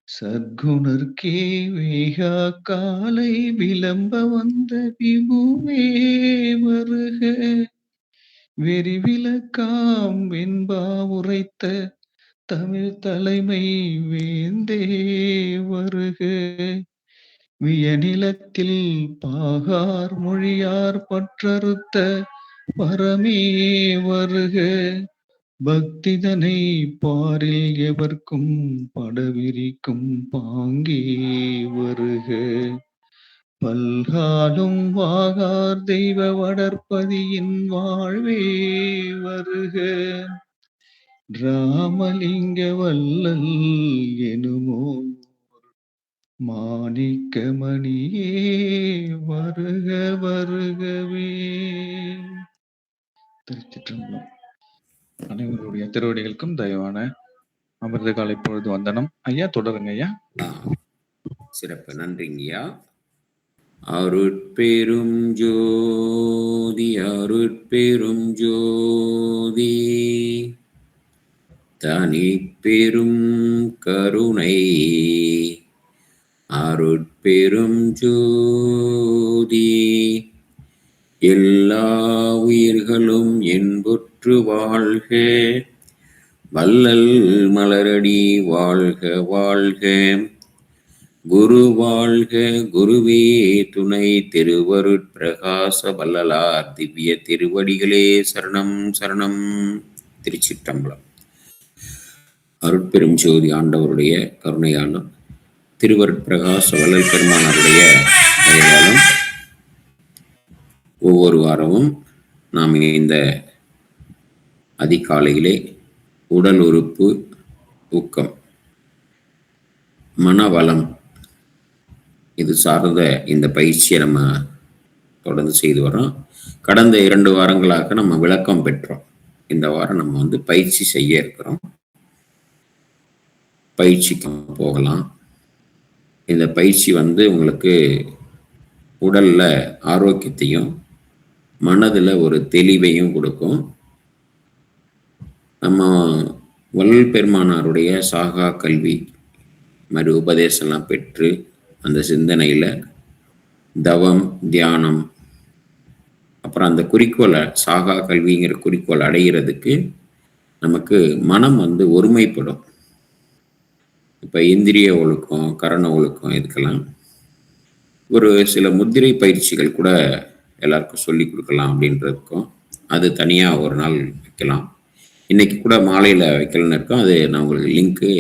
சற்குணர்க்கே வேகா காலை விளம்ப வந்த விபுவே வருக. வெறிவிளக்காம் வெண்பா உரைத்த தமிழ் தலைமை வேந்தே வருக. வியநிலத்தில் பாகார் மொழியார் பற்றறுத்த பரமே வருக. பக்திதனை பாரில் எவர்க்கும் படவிரிக்கும் பாங்கே வருக. பல்காலும் வாகார் தெய்வ வளர்ப்பதியின் வாழ்வே வருக. ராமலிங்க வள்ளல் எனுமோ மாணிக்க மணியே வருக வருகவே. திருச்சிற்றம்பலம். அனைவருடைய திருவடிகளுக்கும் தயவான அமிர்த காலை பொழுது வந்தனம். ஐயா தொடருங்க ஐயா. சிறப்பு, நன்றிங்கய்யா. அருட்பெரும் ஜோதி அருட்பெரும் ஜோதி தனி பெரும் கருணை அருட்பெரும் ஜோதி எல்லா உயிர்களும் என்புற்று வாழ்க. வள்ளல் மலரடி வாழ்க வாழ்க. குரு வாழ்க குருவே துணை. திருவருட்பிரகாச வள்ளலார் திவ்ய திருவடிகளே சரணம் சரணம். திருச்சிற்றம்பலம். அருட்பெரும் ஜோதி ஆண்டவருடைய கருணையாலும் திருவருட்பிரகாச வள்ளல் பெருமானாருடைய தயவாலும் ஒவ்வொரு வாரமும் நாம் இந்த அதிகாலையிலே உடல் உறுப்பு ஊக்கம், மனவளம் இது சார்ந்த இந்த பயிற்சியை நம்ம தொடர்ந்து செய்து வரோம். கடந்த 2 வாரங்களாக நம்ம விளக்கம் பெற்றோம். இந்த வாரம் நம்ம பயிற்சி செய்ய இருக்கிறோம். பயிற்சிக்கு போகலாம். இந்த பயிற்சி உங்களுக்கு உடல்ல ஆரோக்கியத்தையும் மனதில் ஒரு தெளிவையும் கொடுக்கும். நம்ம வள்ளல் பெருமானாருடைய சாகா கல்வி மாதிரி உபதேசம்லாம் பெற்று அந்த சிந்தனையில் தவம், தியானம், அப்புறம் அந்த குறிக்கோளை சாகா கல்விங்கிற குறிக்கோள் அடைகிறதுக்கு நமக்கு மனம் ஒருமைப்படும். இப்போ இந்திரிய ஒழுக்கம், கரண ஒழுக்கம், இதுக்கெல்லாம் ஒரு சில முத்திரை பயிற்சிகள் கூட எல்லாருக்கும் சொல்லி கொடுக்கலாம் அப்படின்றதுக்கும் அது தனியாக ஒரு நாள் வைக்கலாம். இன்னைக்கு கூட மாலையில் வைக்கலன்னு இருக்கோம். அது நான் உங்களுக்கு லிங்க்கு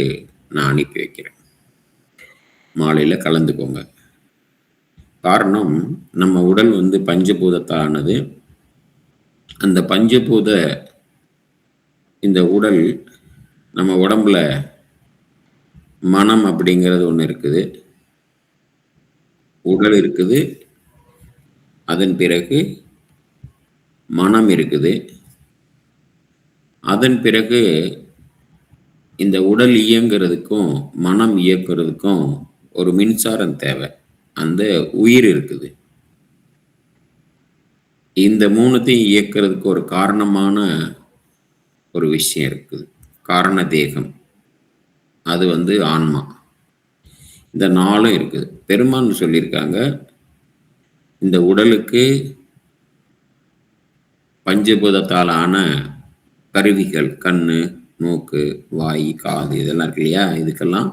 நான் அனுப்பி வைக்கிறேன். மாலையில் கலந்துக்கோங்க. காரணம், நம்ம உடல் பஞ்சபூதத்தானது. அந்த பஞ்சபூத இந்த உடல் நம்ம உடம்புல மனம் அப்படிங்கிறது ஒன்று இருக்குது, உடல் இருக்குது, அதன் பிறகு மனம் இருக்குது, அதன் பிறகு இந்த உடல் இயங்குறதுக்கும் மனம் இயக்குறதுக்கும் ஒரு மின்சாரம் தேவை. அந்த உயிர் இருக்குது. இந்த 3த்தையும் இயக்கிறதுக்கு ஒரு காரணமான ஒரு விஷயம் இருக்குது, காரண தேகம். அது ஆன்மா. இந்த 4 இருக்குது. பெருமான் சொல்லியிருக்காங்க, இந்த உடலுக்கு பஞ்சபூதத்தாலான கருவிகள், கண்ணு, மூக்கு, வாய், காது, இதெல்லாம் இருக்கு இல்லையா, இதுக்கெல்லாம்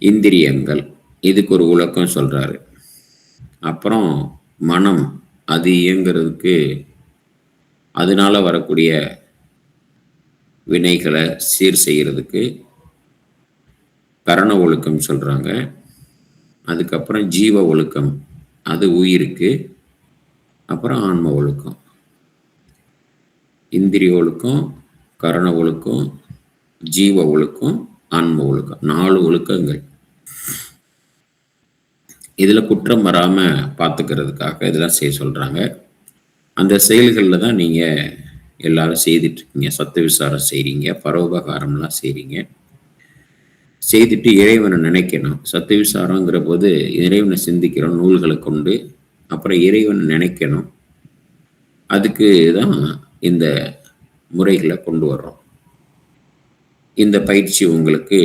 இந்திரியங்கள். இதுக்கு ஒரு விளக்கம் சொல்றாரு. அப்புறம் மனம், அது இயங்குறதுக்கு அதனால வரக்கூடிய வினைகளை சீர் செய்யறதுக்கு கரண ஒழுக்கம் சொல்றாங்க. அதுக்கப்புறம் ஜீவ ஒழுக்கம், அது உயிருக்கு. அப்புறம் ஆன்ம ஒழுக்கம். இந்திரிய ஒழுக்கம், கரண ஒழுக்கம், ஜீவ ஒழுக்கம், ஆன்ம ஒழுக்கம். 4 ஒழுக்கங்கள். இதில் குற்றம் வராமல் பார்த்துக்கிறதுக்காக இதெல்லாம் செய்ய சொல்கிறாங்க. அந்த செயல்களில் தான் நீங்கள் எல்லாரும் செய்துட்ருக்கீங்க. சத்து விசாரம் செய்கிறீங்க, பரோபகாரம்லாம் செய்கிறீங்க. செய்துட்டு இறைவனை நினைக்கணும். சத்து விசாரங்கிற போது இறைவனை சிந்திக்கிறோம் நூல்களை கொண்டு. அப்புறம் இறைவனை நினைக்கணும். அதுக்கு தான் இந்த முறைகளை கொண்டு வர்றோம். இந்த பயிற்சி உங்களுக்கு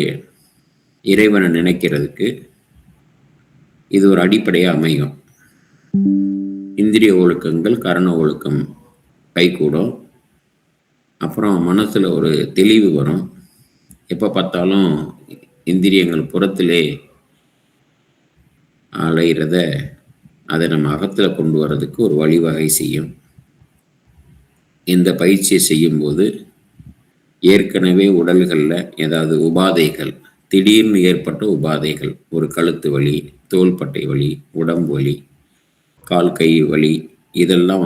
இறைவனை நினைக்கிறதுக்கு இது ஒரு அடிப்படையா அமையும். இந்திரிய ஒழுக்கங்கள், கரண ஒழுக்கம் கைகூடும். அப்புறம் மனசுல ஒரு தெளிவு வரும். எப்ப பார்த்தாலும் இந்திரியங்கள் புறத்திலே அலைகிறத அதை நம்ம அகத்துல கொண்டு வர்றதுக்கு ஒரு வழிவகை செய்யும். இந்த பயிற்சியை செய்யும்போது ஏற்கனவே உடல்களில் ஏதாவது உபாதைகள், திடீர்னு ஏற்பட்ட உபாதைகள், ஒரு கழுத்து வலி, தோள்பட்டை வலி, உடம்பு வலி, கால் கை வலி, இதெல்லாம்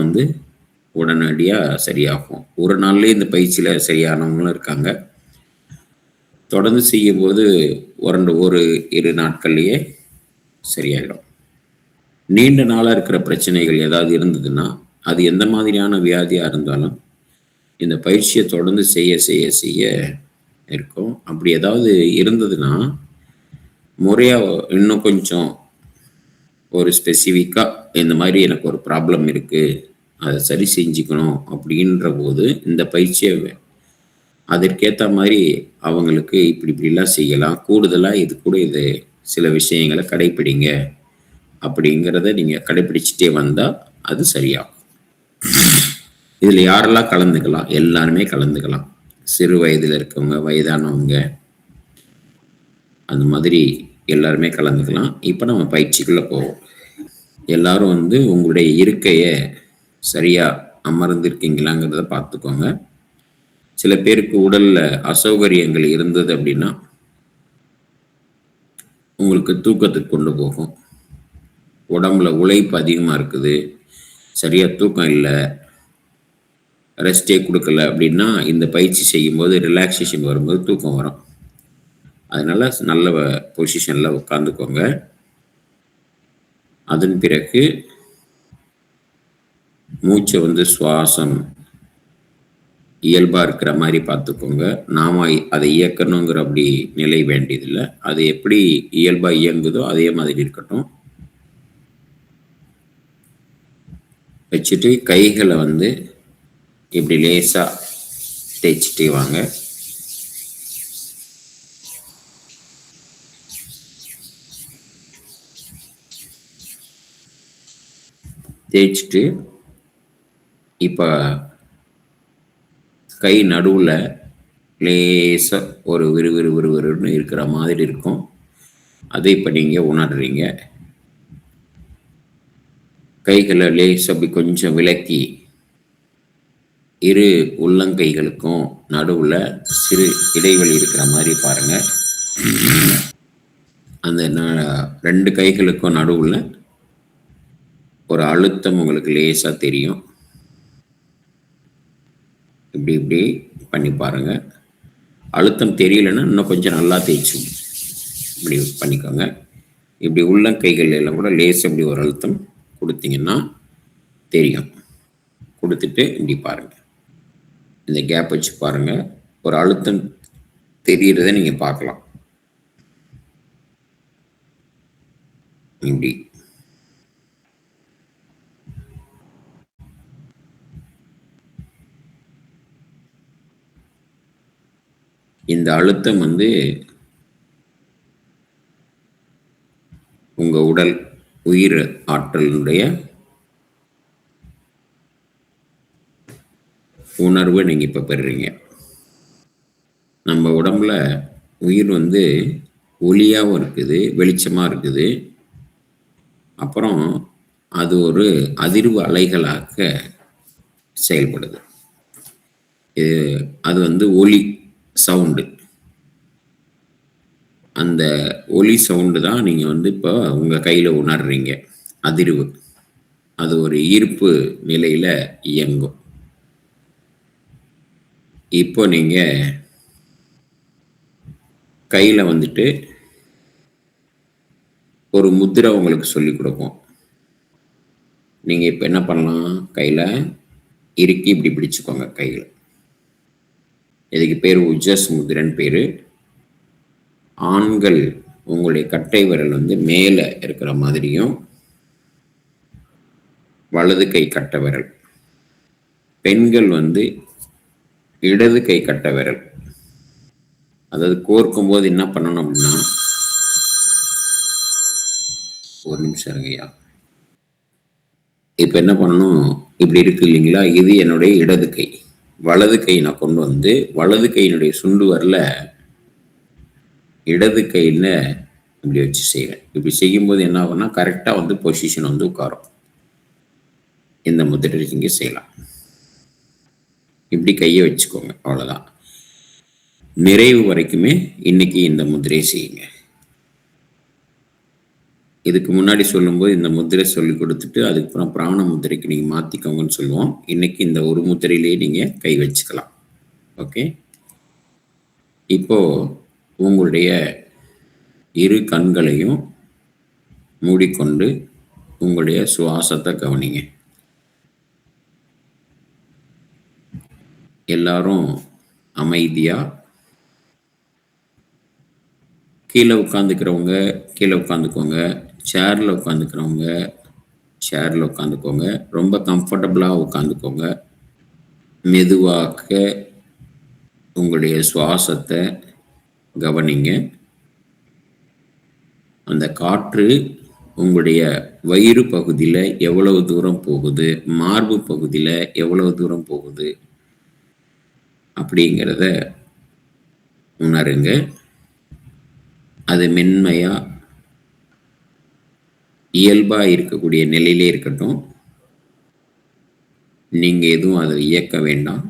உடனடியாக சரியாகும். ஒரு நாள்லேயே இந்த பயிற்சியில் சரியானவங்களும் இருக்காங்க. தொடர்ந்து செய்யும்போது ஒரு 2 நாட்கள்லேயே சரியாயிடும். நீண்ட நாளாக இருக்கிற பிரச்சனைகள் ஏதாவது இருந்ததுன்னா, அது எந்த மாதிரியான வியாதியாக இருந்தாலும் இந்த பயிற்சியை தொடர்ந்து செய்ய செய்ய செய்ய இருக்கும். அப்படி ஏதாவது இருந்ததுன்னா முறையாக இன்னும் கொஞ்சம் ஒரு ஸ்பெசிஃபிக்காக இந்த மாதிரி எனக்கு ஒரு ப்ராப்ளம் இருக்குது, அதை சரி செஞ்சுக்கணும் அப்படின்ற போது இந்த பயிற்சியை அதற்கேற்ற மாதிரி அவங்களுக்கு இப்படிலாம் செய்யலாம், கூடுதலாக இது கூட இது சில விஷயங்களை கடைப்பிடிங்க அப்படிங்கிறத நீங்கள் கடைப்பிடிச்சிட்டே வந்தால் அது சரியாகும். இதில் யாரெல்லாம் கலந்துக்கலாம்? எல்லாருமே கலந்துக்கலாம். சிறு வயதில் இருக்கவங்க, வயதானவங்க, அந்த மாதிரி எல்லாருமே கலந்துக்கலாம். இப்போ நம்ம பயிற்சிக்குள்ளே போவோம். எல்லாரும் உங்களுடைய இருக்கையை சரியாக அமர்ந்திருக்கீங்களாங்கிறத பார்த்துக்கோங்க. சில பேருக்கு உடலில் அசௌகரியங்கள் இருந்தது அப்படின்னா உங்களுக்கு தூக்கத்துக்கு கொண்டு போகும். உடம்புல உழைப்பு அதிகமாக இருக்குது, சரியாக தூக்கம் இல்லை, ரெஸ்டே கொடுக்கல அப்படின்னா இந்த பயிற்சி செய்யும்போது ரிலாக்ஸேஷன் வரும்போது தூக்கம் வரும். அதனால நல்ல பொசிஷனில் உட்காந்துக்கோங்க. அதன் பிறகு மூச்சை சுவாசம் இயல்பாக இருக்கிற மாதிரி பார்த்துக்கோங்க. நாம அதை இயக்கணுங்கிற அப்படி நிலை வேண்டியதில்லை. அது எப்படி இயல்பாக இயங்குதோ அதே மாதிரி இருக்கட்டும். வச்சுட்டு கைகளை இப்படி லேசாக தேய்ச்சிட்டே வாங்க. தேய்ச்சிட்டு இப்போ கை நடுவில் லேசாக ஒரு விறுவிறுன்னு இருக்கிற மாதிரி இருக்கும். அதை இப்போ நீங்கள் உணர்றீங்க. கைகளை லேசாக அப்படி கொஞ்சம் விலக்கி இரு உள்ளங்கைகளுக்கும் நடுவில் சிறு இடைவெளி இருக்கிற மாதிரி பாருங்க. அந்த 2 கைகளுக்கும் நடுவில் ஒரு அழுத்தம் உங்களுக்கு லேசாக தெரியும். இப்படி பண்ணி பாருங்க. அழுத்தம் தெரியலன்னா இன்னும் கொஞ்சம் நல்லா தேய்ச்சி இப்படி பண்ணிக்கோங்க. இப்படி உள்ளங்கைகள் எல்லாம் கூட லேசாக இப்படி ஒரு அழுத்தம் கொடுத்தீங்கன்னா தெரியும். கொடுத்துட்டு இப்படி பாருங்க, இந்த கேப் வச்சு பாருங்க. ஒரு அழுத்தம் தெரிகிறத நீங்க பார்க்கலாம். இப்படி இந்த அழுத்தம் உங்க உடல் உயிர் ஆற்றலுடைய உணர்வை நீங்க இப்ப பெறுறீங்க. நம்ம உடம்புல உயிர் ஒளியாகவும் இருக்குது, வெளிச்சமா இருக்குது. அப்புறம் அது ஒரு அதிர்வு அலைகளாக செயல்படுது. அது ஒலி சவுண்டு. அந்த ஒலி சவுண்டு தான் நீங்க இப்போ உங்க கையில உணர்றீங்க. அதிர்வு. அது ஒரு ஈர்ப்பு நிலையில இயங்கும். இப்போ நீங்க கையில ஒரு முத்திரை உங்களுக்கு சொல்லி கொடுக்கும். நீங்க இப்ப என்ன பண்ணலாம்? கையில இறுக்கி இப்படி பிடிச்சுக்கோங்க. கையில இதுக்கு பேர் உஜஸ் முத்திரன் பேரு. ஆண்கள் உங்களுடைய கட்டை விரல் மேல இருக்கிற மாதிரியும், வலது கை கட்ட விரல். பெண்கள் இடது கை கட்ட விரல். அதாவது கோர்க்கும் போது என்ன பண்ணணும் அப்படின்னா, நிமிஷம் இருங்கய்யா. இப்போ என்ன பண்ணணும், இப்படி இருக்கு இல்லைங்களா, இது என்னுடைய இடது கை. வலது கை நான் கொண்டு வந்து வலது கையினுடைய சுண்டு வரல இடது கையில் இப்படி வச்சு செய்கிறேன். இப்படி செய்யும்போது என்ன ஆகும்னா கரெக்டாக வந்து பொசிஷன் வந்து உட்காரும். இந்த முத்திரை இங்கே செய்யலாம். இப்படி கையை வச்சுக்கோங்க, அவ்வளோதான். நிறைவு வரைக்குமே இன்னைக்கு இந்த முத்திரையை செய்யுங்க. இதுக்கு முன்னாடி சொல்லும்போது இந்த முத்திரை சொல்லி கொடுத்துட்டு அதுக்கப்புறம் பிராண முத்திரைக்கு நீங்கள் மாற்றிக்கோங்கன்னு சொல்லுவோம். இன்னைக்கு இந்த ஒரு முத்திரையிலேயே நீங்கள் கை வச்சுக்கலாம். ஓகே. இப்போ உங்களுடைய இரு கண்களையும் மூடிக்கொண்டு உங்களுடைய சுவாசத்தை கவனிங்க. எல்லாரும் அமைதியா கீழே உட்காந்துக்கிறவங்க கீழே உட்காந்துக்கோங்க, சேரில் உட்காந்துக்கிறவங்க சேரில் உட்காந்துக்கோங்க, ரொம்ப கம்ஃபர்டபுளாக உட்காந்துக்கோங்க. மெதுவாக உங்களுடைய சுவாசத்தை கவனிங்க. அந்த காற்று உங்களுடைய வயிறு பகுதியில் எவ்வளவு தூரம் போகுது, மார்பு பகுதியில் எவ்வளவு தூரம் போகுது அப்படிங்கிறத உணருங்க. அது மென்மையா இயல்பா இருக்கக்கூடிய நிலையிலே இருக்கட்டும். நீங்க எதுவும் அதை இயக்க வேண்டாம்.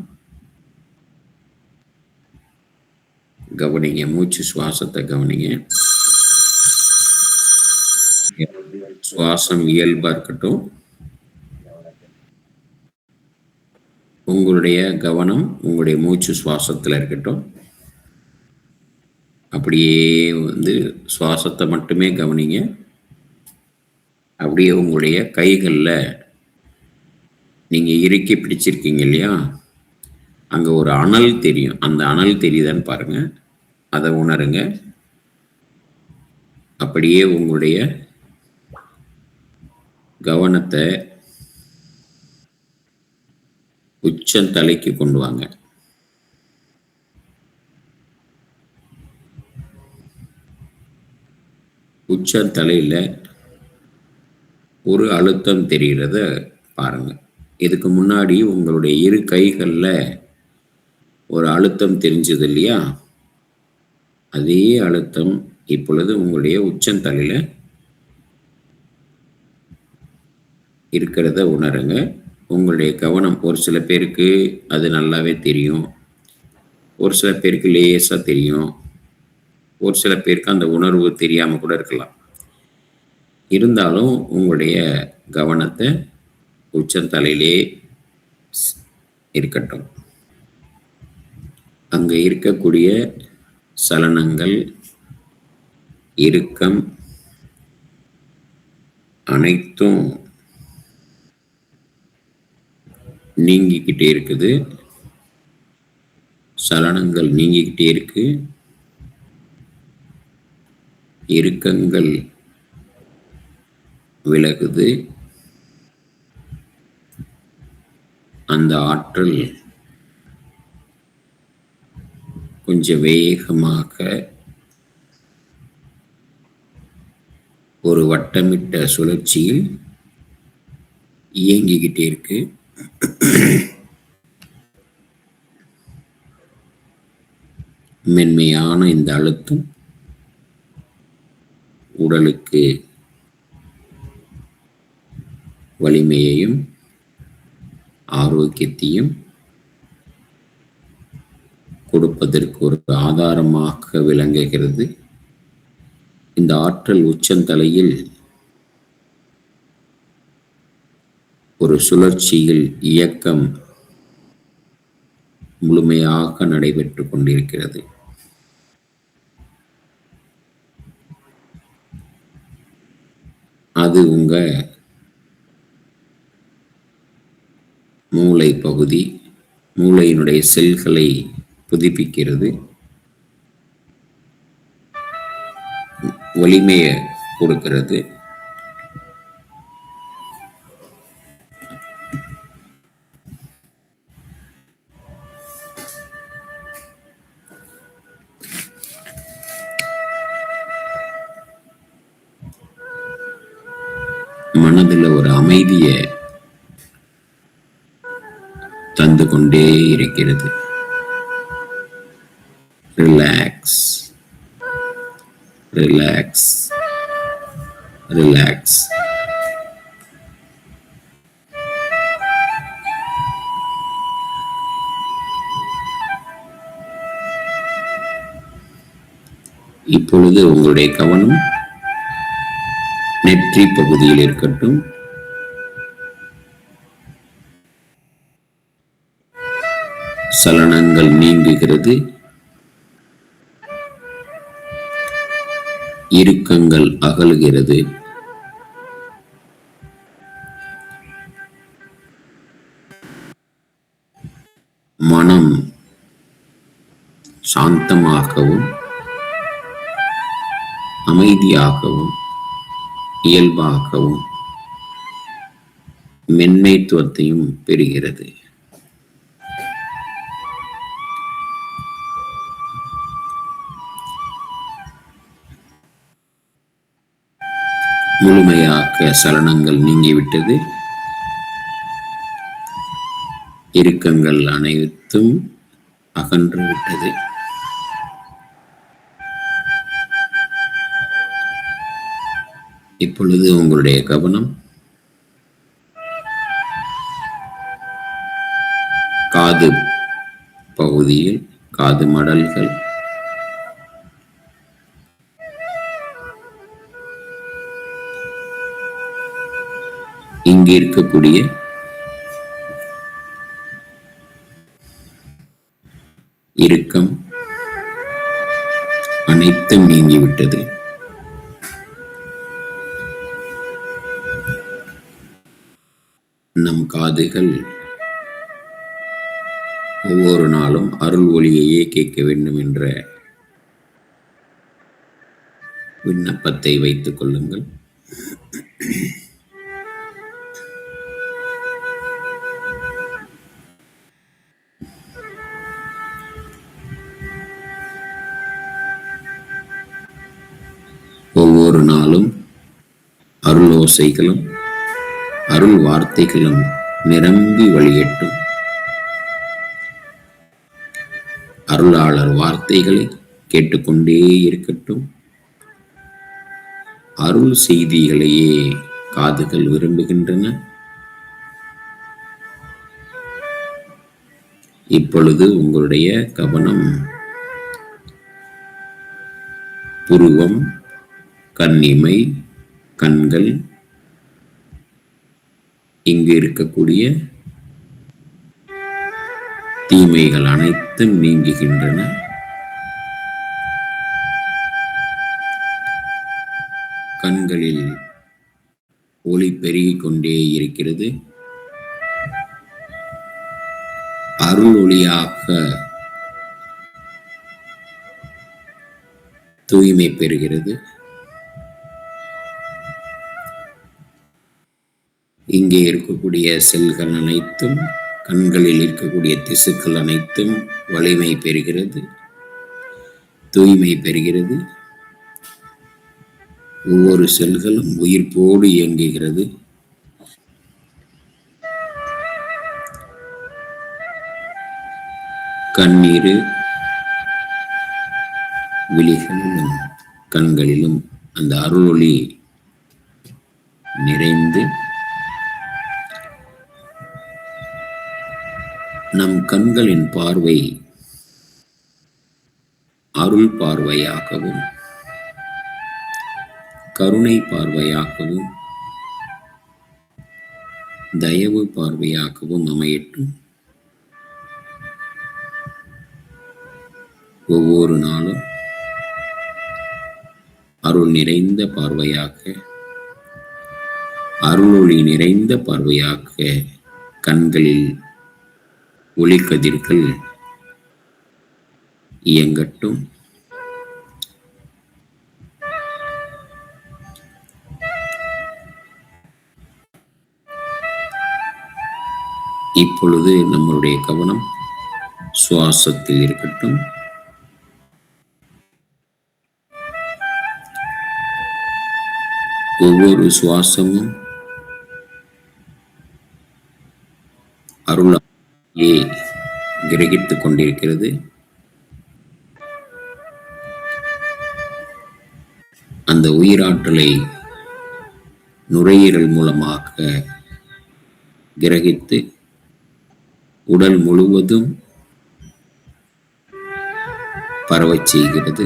கவனிங்க, மூச்சு சுவாசத்தை கவனிங்க. சுவாசம் இயல்பா இருக்கட்டும். உங்களுடைய கவனம் உங்களுடைய மூச்சு சுவாசத்தில் இருக்கட்டும். அப்படியே வந்து சுவாசத்தை மட்டுமே கவனிங்க. அப்படியே உங்களுடைய கைகளில் நீங்கள் இறுக்கி பிடிச்சிருக்கீங்க இல்லையா, அங்கே ஒரு அனல் தெரியும். அந்த அனல் தெரியுதான்னு பாருங்க, அதை உணருங்க. அப்படியே உங்களுடைய கவனத்தை உச்சந்தலைக்கு கொண்டு வாங்க. உச்சந்தலையில் ஒரு அழுத்தம் தெரிகிறத பாருங்க. இதுக்கு முன்னாடி உங்களுடைய இரு கைகளில் ஒரு அழுத்தம் தெரிஞ்சது இல்லையா, அதே அழுத்தம் இப்பொழுது உங்களுடைய உச்சந்தலையில் இருக்கிறத உணருங்க. உங்களுடைய கவனம், ஒரு சில பேருக்கு அது நல்லாவே தெரியும், ஒரு சில பேருக்கு லேசாக தெரியும், ஒரு சில பேருக்கு அந்த உணர்வு தெரியாமல் கூட இருக்கலாம். இருந்தாலும் உங்களுடைய கவனத்தை உச்சந்தலையிலே இருக்கட்டும். அங்கே இருக்கக்கூடிய சலனங்கள், இறுக்கம் அனைத்தும் நீங்கிக்கிட்டே இருக்குது. சலனங்கள் நீங்கிக்கிட்டே இருக்கு. இறுக்கங்கள் விலகுது. அந்த ஆற்றல் கொஞ்சம் வேகமாக ஒரு வட்டமிட்ட சுழற்சியில் இயங்கிக்கிட்டே இருக்கு. மென்மையான இந்த அழுத்தம் உடலுக்கு வலிமையையும் ஆரோக்கியத்தையும் கொடுப்பதற்கு ஒரு ஆதாரமாக விளங்குகிறது. இந்த ஆற்றல் உச்சந்தலையில் ஒரு சுழற்சியில் இயக்கம் முழுமையாக நடைபெற்று கொண்டிருக்கிறது. அது உங்க மூளை பகுதி, மூளையினுடைய செல்களை புதுப்பிக்கிறது, வலிமையை கொடுக்கிறது. மனதில் ஒரு அமைதியை தந்து கொண்டே இருக்கிறது. Relax, relax, relax. இப்பொழுது உங்களுடைய கவனம் நெற்றி பகுதியில் இருக்கட்டும். சலனங்கள் நீங்குகிறது, இறுக்கங்கள் அகலுகிறது. மனம் சாந்தமாகவும் அமைதியாகவும் இயல்பாகவும் மென்மைத்துவத்தையும் பெறுகிறது. முழுமையாக சலனங்கள் நீங்கிவிட்டது. இறுக்கங்கள் அனைத்தும் அகன்று விட்டது. இப்பொழுது உங்களுடைய கவனம் காது பகுதியில், காது மடல்கள், இங்கு இருக்கக்கூடிய இறுக்கம் அனைத்தும் நீங்கிவிட்டது. நம் காதுகள் ஒவ்வொரு நாளும் அருள் ஒளியையே கேட்க வேண்டும் என்ற விண்ணப்பத்தை வைத்துக் கொள்ளுங்கள். ஒவ்வொரு நாளும் அருள் ஓசைகளும் அருள் வார்த்தைகளும் நிரம்பி வழியட்டும். அருளாளர் வார்த்தைகளை கேட்டுக்கொண்டே இருக்கட்டும். அருள் செய்திகளையே காதுகள் விரும்புகின்றன. இப்பொழுது உங்களுடைய கவனம் புருவம், கண்ணிமை, கண்கள், இங்கு இருக்கக்கூடிய தீமைகள் அனைத்தும் நீங்குகின்றன. கண்களில் ஒளி பெருகிக் கொண்டே இருக்கிறது. அருள் ஒளியாக தூய்மை பெறுகிறது. இங்கே இருக்கக்கூடிய செல்கள் அனைத்தும், கண்களில் இருக்கக்கூடிய திசுக்கள் அனைத்தும் வலிமை பெறுகிறது, தூய்மை பெறுகிறது. ஒவ்வொரு செல்களும் உயிர்ப்போடு இயங்குகிறது. கண்ணீர் விழிகளிலும் கண்களிலும் அந்த அருளொளி நிறைந்து நம் கண்களின் பார்வை அருள் பார்வையாகவும் கருணை பார்வையாகவும் தயவு பார்வையாகவும் அமையட்டும். ஒவ்வொரு நாளும் அருள் நிறைந்த பார்வையாக, அருளொளி நிறைந்த பார்வையாக கண்களில் ஒளிக்கதிர்கள் இயங்கட்டும். இப்பொழுது நம்மளுடைய கவனம் சுவாசத்தில் இருக்கட்டும். ஒவ்வொரு சுவாசமும் கிரகித்துக் கொண்டிருக்கிறது. அந்த உயிராற்றலை நுரையீரல் மூலமாக கிரகித்து உடல் முழுவதும் பரவச் செய்கிறது.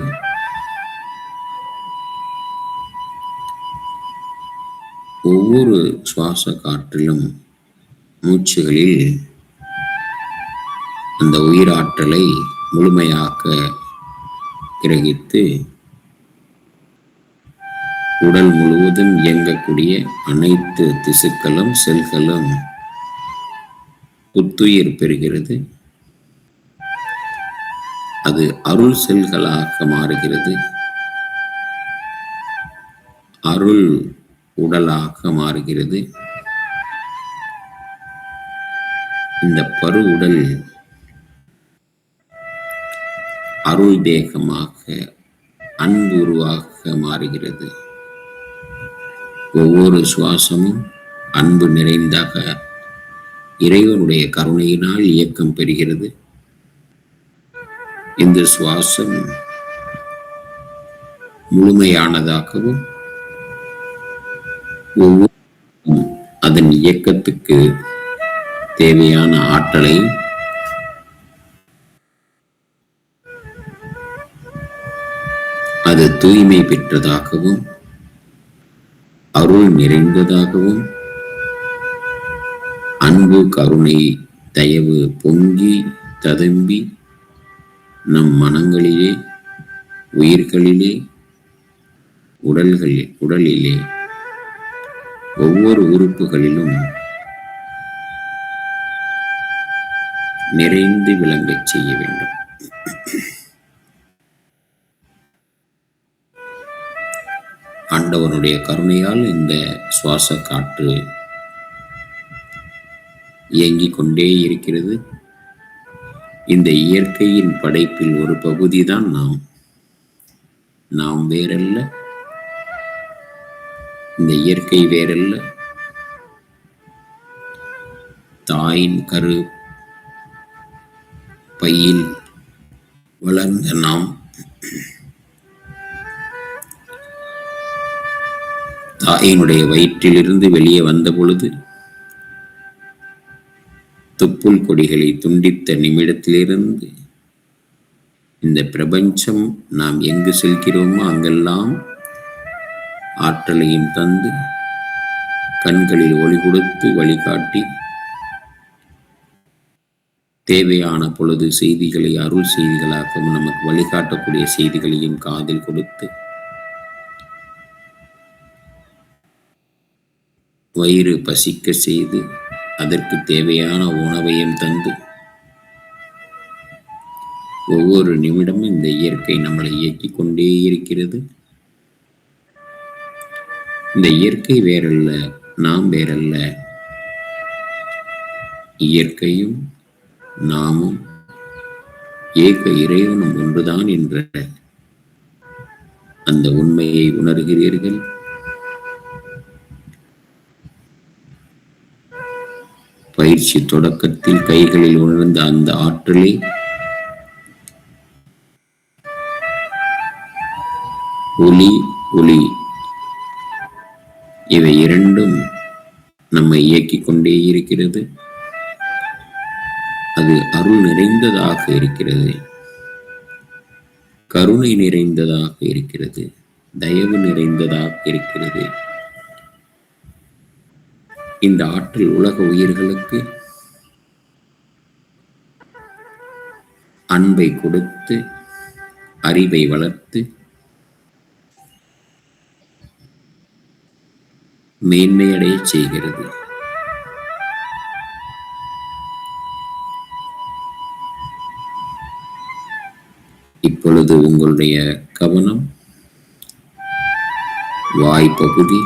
ஒவ்வொரு சுவாச காற்றிலும் மூச்சுகளில் அந்த உயிராற்றலை முழுமையாக கிரகித்து உடல் முழுவதும் இயங்கக்கூடிய அனைத்து திசுக்களும் செல்களும் புத்துயிர் பெறுகிறது. அது அருள் செல்களாக மாறுகிறது. அருள் உடலாக மாறுகிறது. இந்த பரு உடல் அருள் தேகமாக அன்பு உருவாக மாறுகிறது. ஒவ்வொரு சுவாசமும் அன்பு நிறைந்தாக இறைவனுடைய கருணையினால் இயக்கம் பெறுகிறது. இந்த சுவாசம் முழுமையானதாகவும் ஒவ்வொரு அதன் இயக்கத்துக்கு தேவையான ஆற்றலை அது தூய்மை பெற்றதாகவும் அருள் நிறைந்ததாகவும் அன்பு கருணை தயவு பொங்கி ததும்பி நம் மனங்களிலே உயிர்களிலே உடலிலே ஒவ்வொரு உறுப்புகளிலும் நிறைந்து விளங்கச் செய்ய வேண்டும். ஆண்டவனுடைய கருணையால் இந்த சுவாச காற்று இயங்கிக் கொண்டே இருக்கிறது. இந்த இயற்கையின் படைப்பில் ஒரு பகுதிதான் நாம் வேறல்ல, இந்த இயற்கை வேறல்ல. தாயின் கரு பையில் வளர்ந்த நாம் தாயினுடைய வயிற்றிலிருந்து வெளியே வந்த பொழுது துப்புள் கொடிகளை துண்டித்த நிமிடத்திலிருந்து இந்த பிரபஞ்சம் நாம் எங்கு செல்கிறோமோ அங்கெல்லாம் ஆற்றலையும் தந்து கண்களில் ஒளி கொடுத்து வழிகாட்டி தேவையான பொழுது செய்திகளை அருள் செய்திகளாகவும் நமக்கு வழிகாட்டக்கூடிய செய்திகளையும் காதில் கொடுத்து வயிறு பசிக்க செய்து அதற்கு தேவையான உணவையும் தந்து ஒவ்வொரு நிமிடமும் இந்த இயற்கை நம்மளை இயக்கிக் கொண்டே இருக்கிறது. இந்த இயற்கை வேறல்ல, நாம் வேறல்ல. இயற்கையும் நாமும் ஏக இறைவனும் ஒன்றுதான் என்ற அந்த உண்மையை உணர்கிறீர்கள். பயிற்சி தொடக்கத்தில் கைகளில் உணர்ந்த அந்த ஆற்றலை ஒளி இவை இரண்டும் நம்மை இயக்கிக் கொண்டே இருக்கிறது. அது அருள் நிறைந்ததாக இருக்கிறது, கருணை நிறைந்ததாக இருக்கிறது, தயவு நிறைந்ததாக இருக்கிறது. இந்த ஆற்றல் உலக உயிர்களுக்கு அன்பை கொடுத்து அறிவை வளர்த்து மேன்மையடைய செய்கிறது. இப்பொழுது உங்களுடைய கவனம் வாய் பகுதி,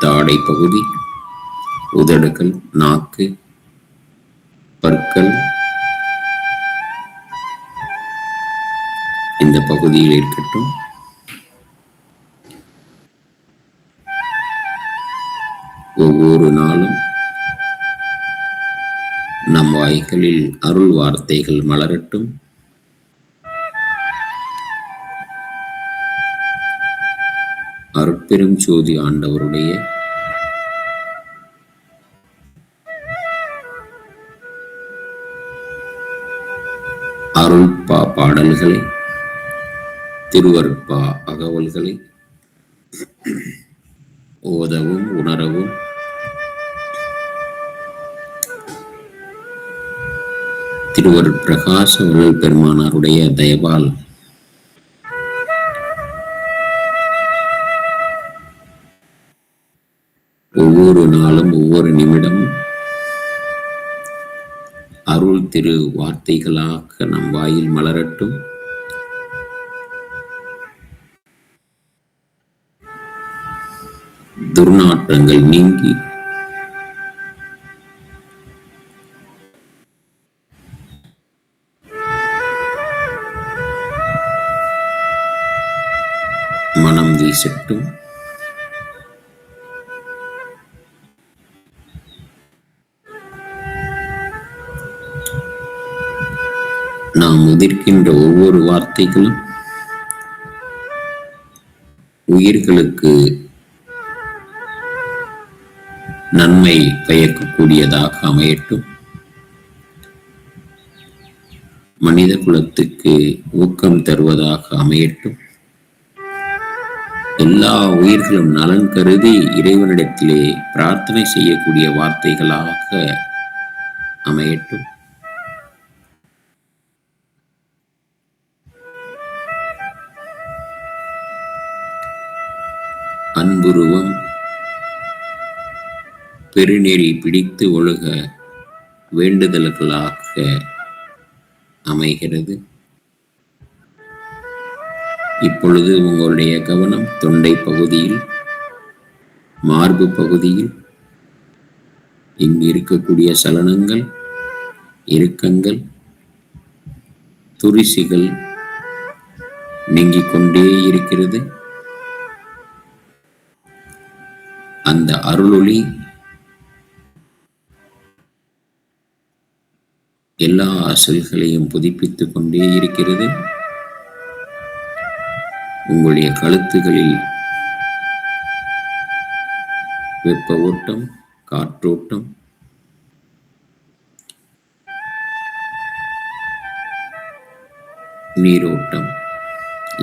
தாடை பகுதி, உதடுகள், நாக்கு, பற்கள் இந்த பகுதியில் இருக்கட்டும். ஒவ்வொரு நாளும் நம் வாய்களில் அருள் வார்த்தைகள் மலரட்டும். அருட்பெரும் ஜோதி ஆண்டவருடைய அருள்பா பாடல்களை, திருவருட்பா அகவல்களை ஓதவும் உணரவும் திருவருட்பிரகாச வள்ளல் பெருமானாருடைய தயவால் ஒவ்வொரு நாளும் ஒவ்வொரு நிமிடம் அருள் திரு வார்த்தைகளாக நம் வாயில் மலரட்டும். துர்நாற்றங்கள் நீங்கி மனம் வீசட்டும். நாம் உதிர்க்கின்ற ஒவ்வொரு வார்த்தைகளும் உயிர்களுக்கு நன்மை பயக்கக்கூடியதாக அமையட்டும். மனித குலத்துக்கு ஊக்கம் தருவதாக அமையட்டும். எல்லா உயிர்களும் நலன் கருதி இறைவனிடத்திலே பிரார்த்தனை செய்யக்கூடிய வார்த்தைகளாக அமையட்டும். அன்புருவம் பெருநெறி பிடித்து ஒழுக வேண்டுதல்களாக அமைகிறது. இப்பொழுது உங்களுடைய கவனம் தொண்டை பகுதியில், மார்பு பகுதியில், இங்கு இருக்கக்கூடிய சலனங்கள், இறுக்கங்கள், துரிசிகள் நீங்கிக் கொண்டே இருக்கிறது. அந்த அருளொளி எல்லா செல்களையும் புதுப்பித்துக் கொண்டே இருக்கிறது. உங்களுடைய கழுத்துகளில் வெப்ப ஓட்டம், காற்றோட்டம், நீரோட்டம்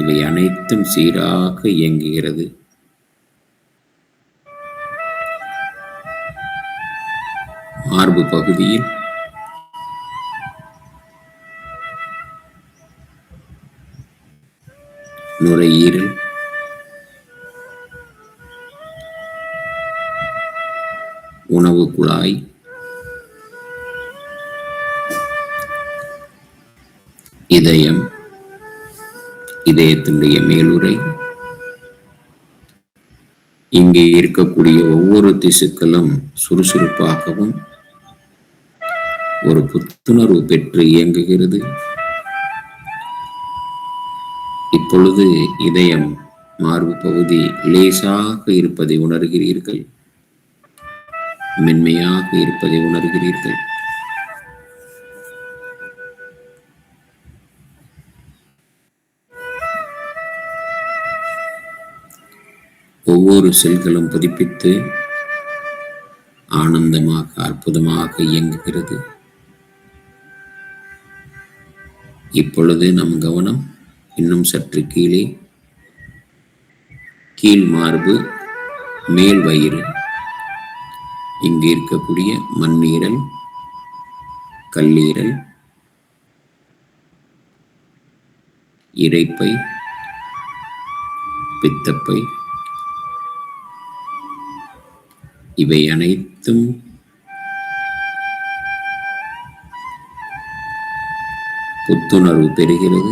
இவை அனைத்தும் சீராக இயங்குகிறது. மார்பு பகுதியில் நுரையீரல், உணவு குழாய், இதயம், இதயத்தினுடைய மேலுறை, இங்கே இருக்கக்கூடிய ஒவ்வொரு திசுக்களும் சுறுசுறுப்பாகவும் ஒரு புத்துணர்வு பெற்று இயங்குகிறது. இப்பொழுது இதயம், மார்பு பகுதி லேசாக இருப்பதை உணர்கிறீர்கள், மென்மையாக இருப்பதை உணர்கிறீர்கள். ஒவ்வொரு செல்களும் புதுப்பித்து ஆனந்தமாக அற்புதமாக இயங்குகிறது. இப்பொழுது நம் கவனம் இன்னும் சற்று கீழே, கீழ் மார்பு, மேல் வயிறு, இங்கு இருக்கக்கூடிய மண்ணீரல், கல்லீரல், இரைப்பை, பித்தப்பை இவை அனைத்தும் புத்துணர்வு பெறுகிறது.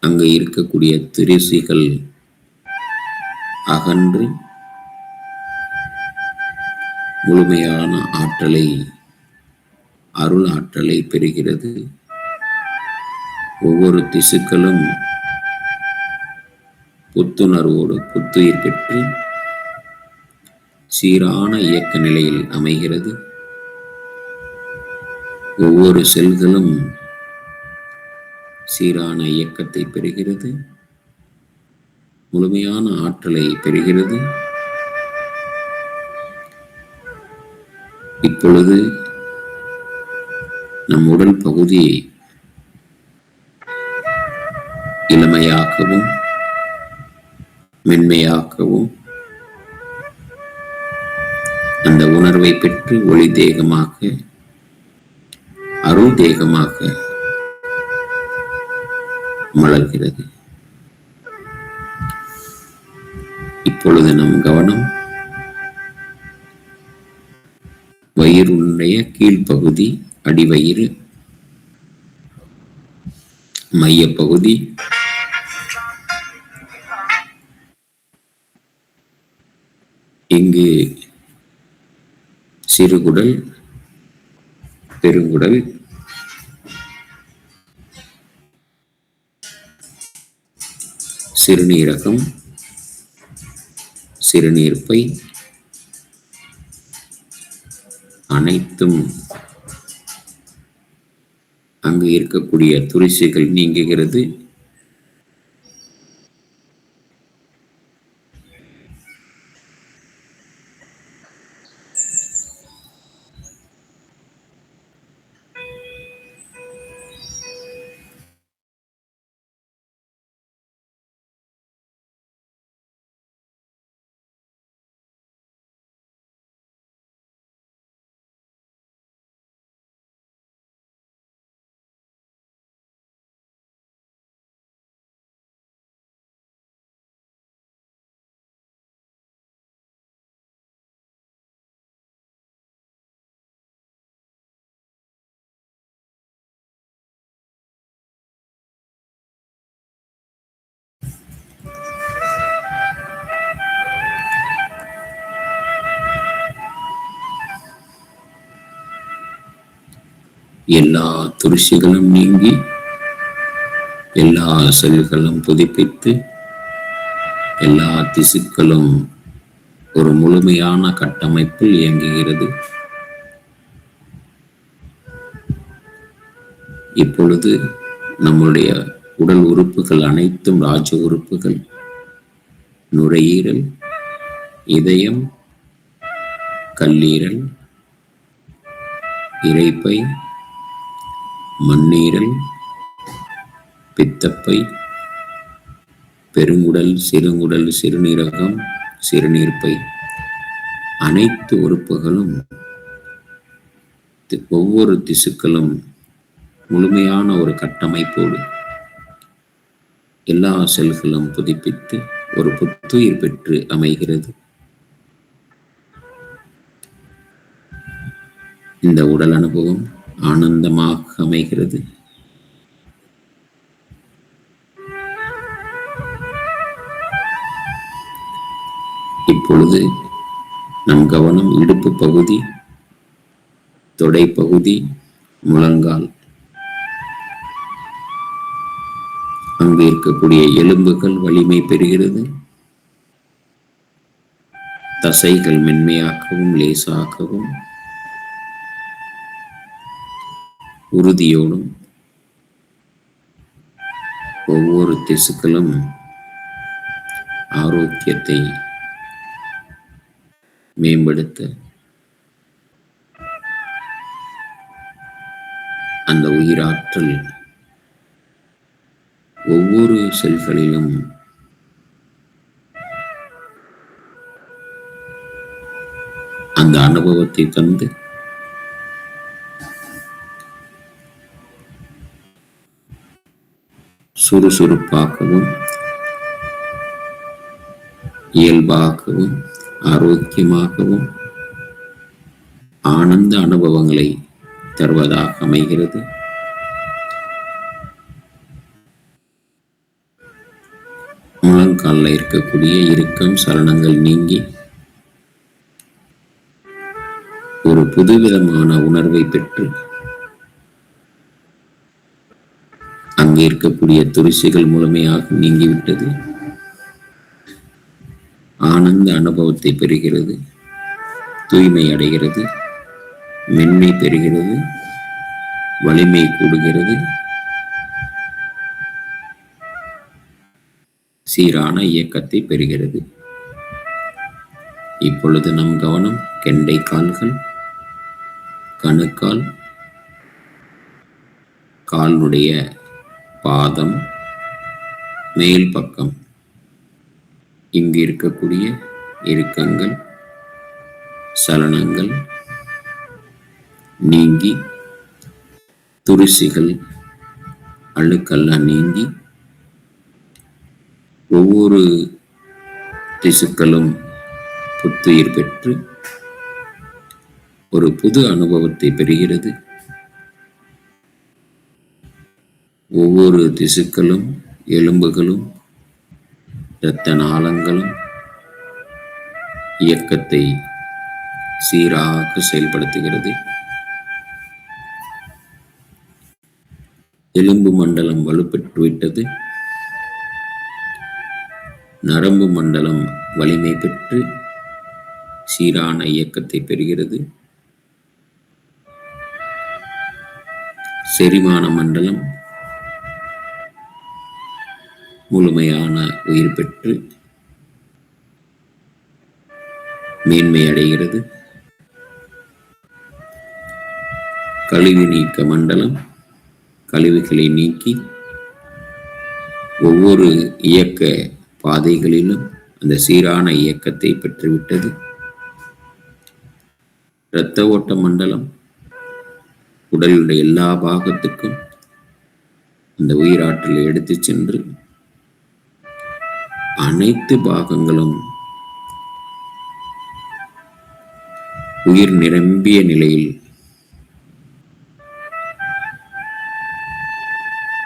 அங்கு இருக்கக்கூடிய திருசிகள் அகன்று முழுமையான ஆற்றலை, அருள் ஆற்றலை பெறுகிறது. ஒவ்வொரு திசுக்களும் புத்துணர்வோடு புத்துயிர் பெற்று சீரான இயக்க நிலையில் அமைகிறது. ஒவ்வொரு செல்களும் சீரான இயக்கத்தை பெறுகிறது, முழுமையான ஆற்றலை பெறுகிறது. இப்பொழுது நம் உடல் பகுதியை இளமையாக்கவும் மென்மையாக்கவும் அந்த உணர்வை பெற்று ஒளி தேகமாக, அருள் தேகமாக மலர்கிறது. இப்பொழுது நம் கவனம் வயிறுடைய கீழ்ப்பகுதி, அடிவயிறு, மையப்பகுதி, இங்கு சிறுகுடல், பெருங்குடல், சிறுநீரகம், சிறுநீர்ப்பை அனைத்தும் அங்கு இருக்கக்கூடிய துரிசைகள் நீங்குகிறது. எல்லா துரிசிகளும் நீங்கி எல்லா செல்களும் புதுப்பித்து எல்லா திசுக்களும் ஒரு முழுமையான கட்டமைப்பில் இயங்குகிறது. இப்பொழுது நம்முடைய உடல் உறுப்புகள் அனைத்தும் ராஜ உறுப்புகள், நுரையீரல், இதயம், கல்லீரல், இரைப்பை, மண்ணீரல், பித்தப்பை, பெருங்குடல், சிறுங்குடல், சிறுநீரகம், சிறுநீர்ப்பை, அனைத்து உறுப்புகளும் ஒவ்வொரு திசுக்களும் முழுமையான ஒரு கட்டமைப்போடு எல்லா செல்களும் புதுப்பித்து ஒரு புத்துயிர் பெற்று அமைகிறது. இந்த உடல் அனுபவம் ஆனந்தமாக அமைகிறது. இப்பொழுது நம் கவனம் இடுப்பு பகுதி, தொடைப்பகுதி, முழங்கால், அங்கு இருக்கக்கூடிய எலும்புகள் வலிமை பெறுகிறது. தசைகள் மென்மையாகவும் லேசாகவும் உறுதியோடும் ஒவ்வொரு திசுக்களும் ஆரோக்கியத்தை மேம்படுத்த அந்த உயிராற்றல் ஒவ்வொரு செல்களிலும் அந்த அனுபவத்தை தந்து சுறுசுறுப்பாகவும் இயல்பாகவும் ஆரோக்கியமாகவும் ஆனந்த அனுபவங்களை தருவதாக அமைகிறது. முழங்காலில் இருக்கக்கூடிய இறுக்கம், சலனங்கள் நீங்கி ஒரு புதுவிதமான உணர்வை பெற்று அங்கே இருக்கக்கூடிய துரிசைகள் முழுமையாக நீங்கிவிட்டது. ஆனந்த அனுபவத்தை பெறுகிறது, தூய்மை அடைகிறது, மென்மை பெறுகிறது, வலிமை கூடுகிறது, சீரான இயக்கத்தை பெறுகிறது. இப்பொழுது நம் கவனம் கெண்டை கால்கள், கணுக்கால், காலுடைய பாதம், மேல் பக்கம் இங்கு இருக்கக்கூடிய இறுக்கங்கள், சலனங்கள் நீங்கி, துரிசிகள் அழுக்கெல்லாம் நீங்கி, ஒவ்வொரு திசுக்களும் புத்துயிர் பெற்று ஒரு புது அனுபவத்தை பெறுகிறது. ஒவ்வொரு திசுக்களும், எலும்புகளும், இரத்த நாளங்களும் இயக்கத்தை சீராக செயல்படுத்துகிறது. எலும்பு மண்டலம் வலுப்பெற்றுவிட்டது. நரம்பு மண்டலம் வலிமை பெற்று சீரான இயக்கத்தை பெறுகிறது. செரிமான மண்டலம் முழுமையான உயிர் பெற்று மேன்மை அடைகிறது. கழிவு நீக்க மண்டலம் கழிவுகளை நீக்கி ஒவ்வொரு இயக்க பாதைகளிலும் அந்த சீரான இயக்கத்தை பெற்றுவிட்டது. இரத்த ஓட்ட மண்டலம் உடலுடைய எல்லா பாகத்துக்கும் அந்த உயிராற்றலை எடுத்துச் சென்று அனைத்து பாகங்களும் உயிர் நிரம்பிய நிலையில்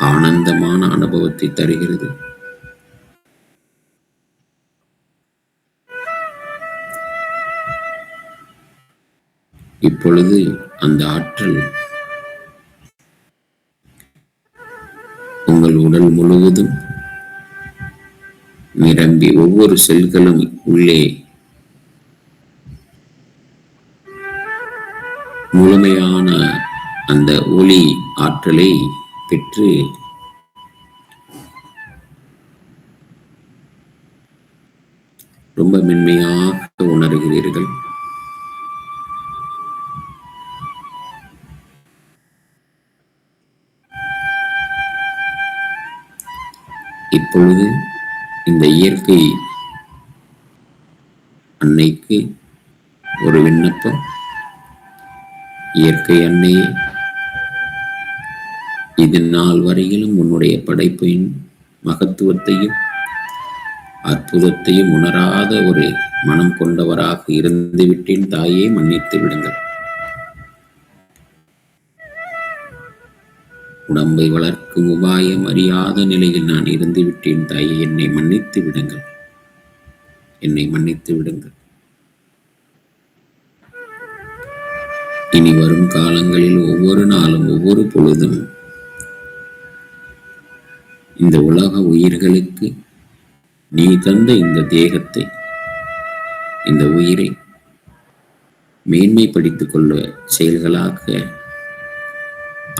ஆனந்தமான அனுபவத்தை தருகிறது. இப்பொழுது அந்த ஆற்றல் உங்கள் உடல் முழுவதும் நிரம்பி ஒவ்வொரு செல்களும் உள்ளே முழுமையான அந்த ஒளி ஆற்றலை பெற்று ரொம்ப மென்மையாக உணர்கிறீர்கள். இப்பொழுது இந்த இயற்கை அன்னைக்கு ஒரு விண்ணப்பம். இயற்கை அன்னையே, இது நாள் வரையிலும் உன்னுடைய படைப்பின் மகத்துவத்தையும் அற்புதத்தையும் உணராத ஒரு மனம் கொண்டவராக இருந்து விட்டேன் தாயே, மன்னித்து விடுங்கள். உடம்பை வளர்க்கும் உபாயம் அறியாத நிலையில் நான் இருந்து விட்டேன் தாயே, என்னை மன்னித்து விடுங்கள், என்னை மன்னித்து விடுங்கள். இனி வரும் காலங்களில் ஒவ்வொரு நாளும் ஒவ்வொரு பொழுதும் இந்த உலக உயிர்களுக்கு நீ தந்த இந்த தேகத்தை, இந்த உயிரை மேன்மைப்படுத்திக் கொள்ள செயல்களாக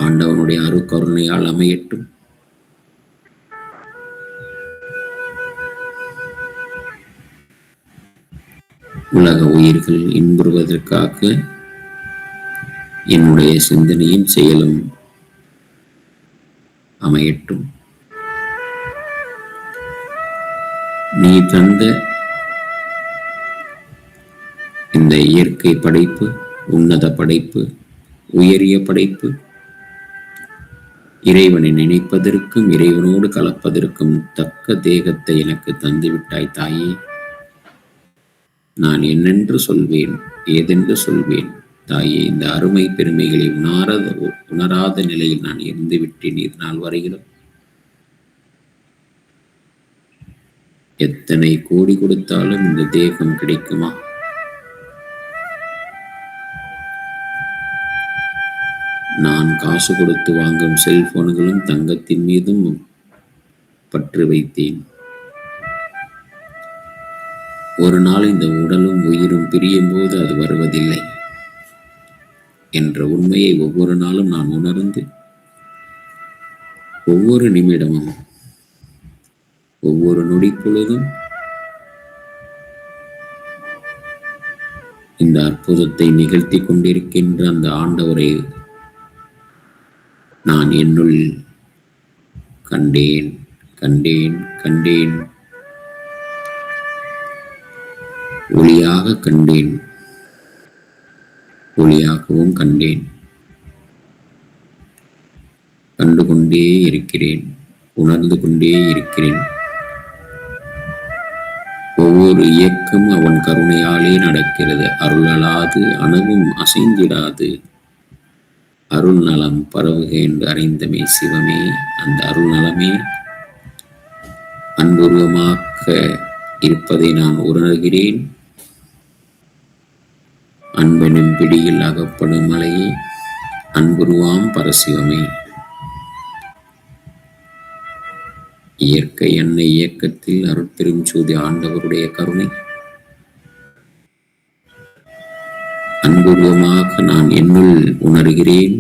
ஆண்டவனுடைய அருட்கருணையால் அமையட்டும். உலக உயிர்கள் இன்புறுவதற்காக என்னுடைய சிந்தனையும் செயலும் அமையட்டும். நீ தந்த இந்த இயற்கை படைப்பு, உன்னத படைப்பு, உயரிய படைப்பு, இறைவனை நினைப்பதற்கும் இறைவனோடு கலப்பதற்கும் தக்க தேகத்தை எனக்கு தந்துவிட்டாய் தாயே. நான் என்னென்று சொல்வேன், ஏதென்று சொல்வேன் தாயே. இந்த அருமை பெருமைகளை உணராத நிலையில் நான் இருந்து விட்டேன் இது நாள் வரையிலும். எத்தனை கோடி கொடுத்தாலும் இந்த தேகம் கிடைக்குமா? நான் காசு கொடுத்து வாங்கும் செல்போன்களும் தங்கத்தின் மீதும் பற்று வைத்தேன். ஒரு நாள் இந்த உடலும் உயிரும் பிரியும் போது அது வருவதில்லை. என்ற உண்மையை ஒவ்வொரு நாளும் நான் உணர்ந்து ஒவ்வொரு நிமிடமும் ஒவ்வொரு நொடி பொழுதும் இந்த அற்புதத்தை நிகழ்த்தி கொண்டிருக்கின்ற அந்த ஆண்டவரை நான் என்னுள் கண்டேன் கண்டேன் கண்டேன், ஒளியாக கண்டேன், ஒளியாகவும் கண்டேன், கண்டு கொண்டே இருக்கிறேன், உணர்ந்து கொண்டே இருக்கிறேன். ஒவ்வொரு இயக்கம் அவன் கருணையாலே நடக்கிறது. அருளலாது அணுவும் அசைந்திடாது அருள் நலம் பரவுக என்று அறிந்தமே சிவமே. அந்த அருள் நலமே அன்புருவமாக இருப்பதை நான் உணர்கிறேன். அன்பெனும் பிடியில் அகப்படும் மலையே, அன்புருவாம் பரசிவமே. இயற்கை எண்ணெய் இயக்கத்தில் அருட்பெரும் ஜோதி ஆண்டவருடைய கருணை அன்புருவமாக நான் என்னுள் உணர்கிறேன்.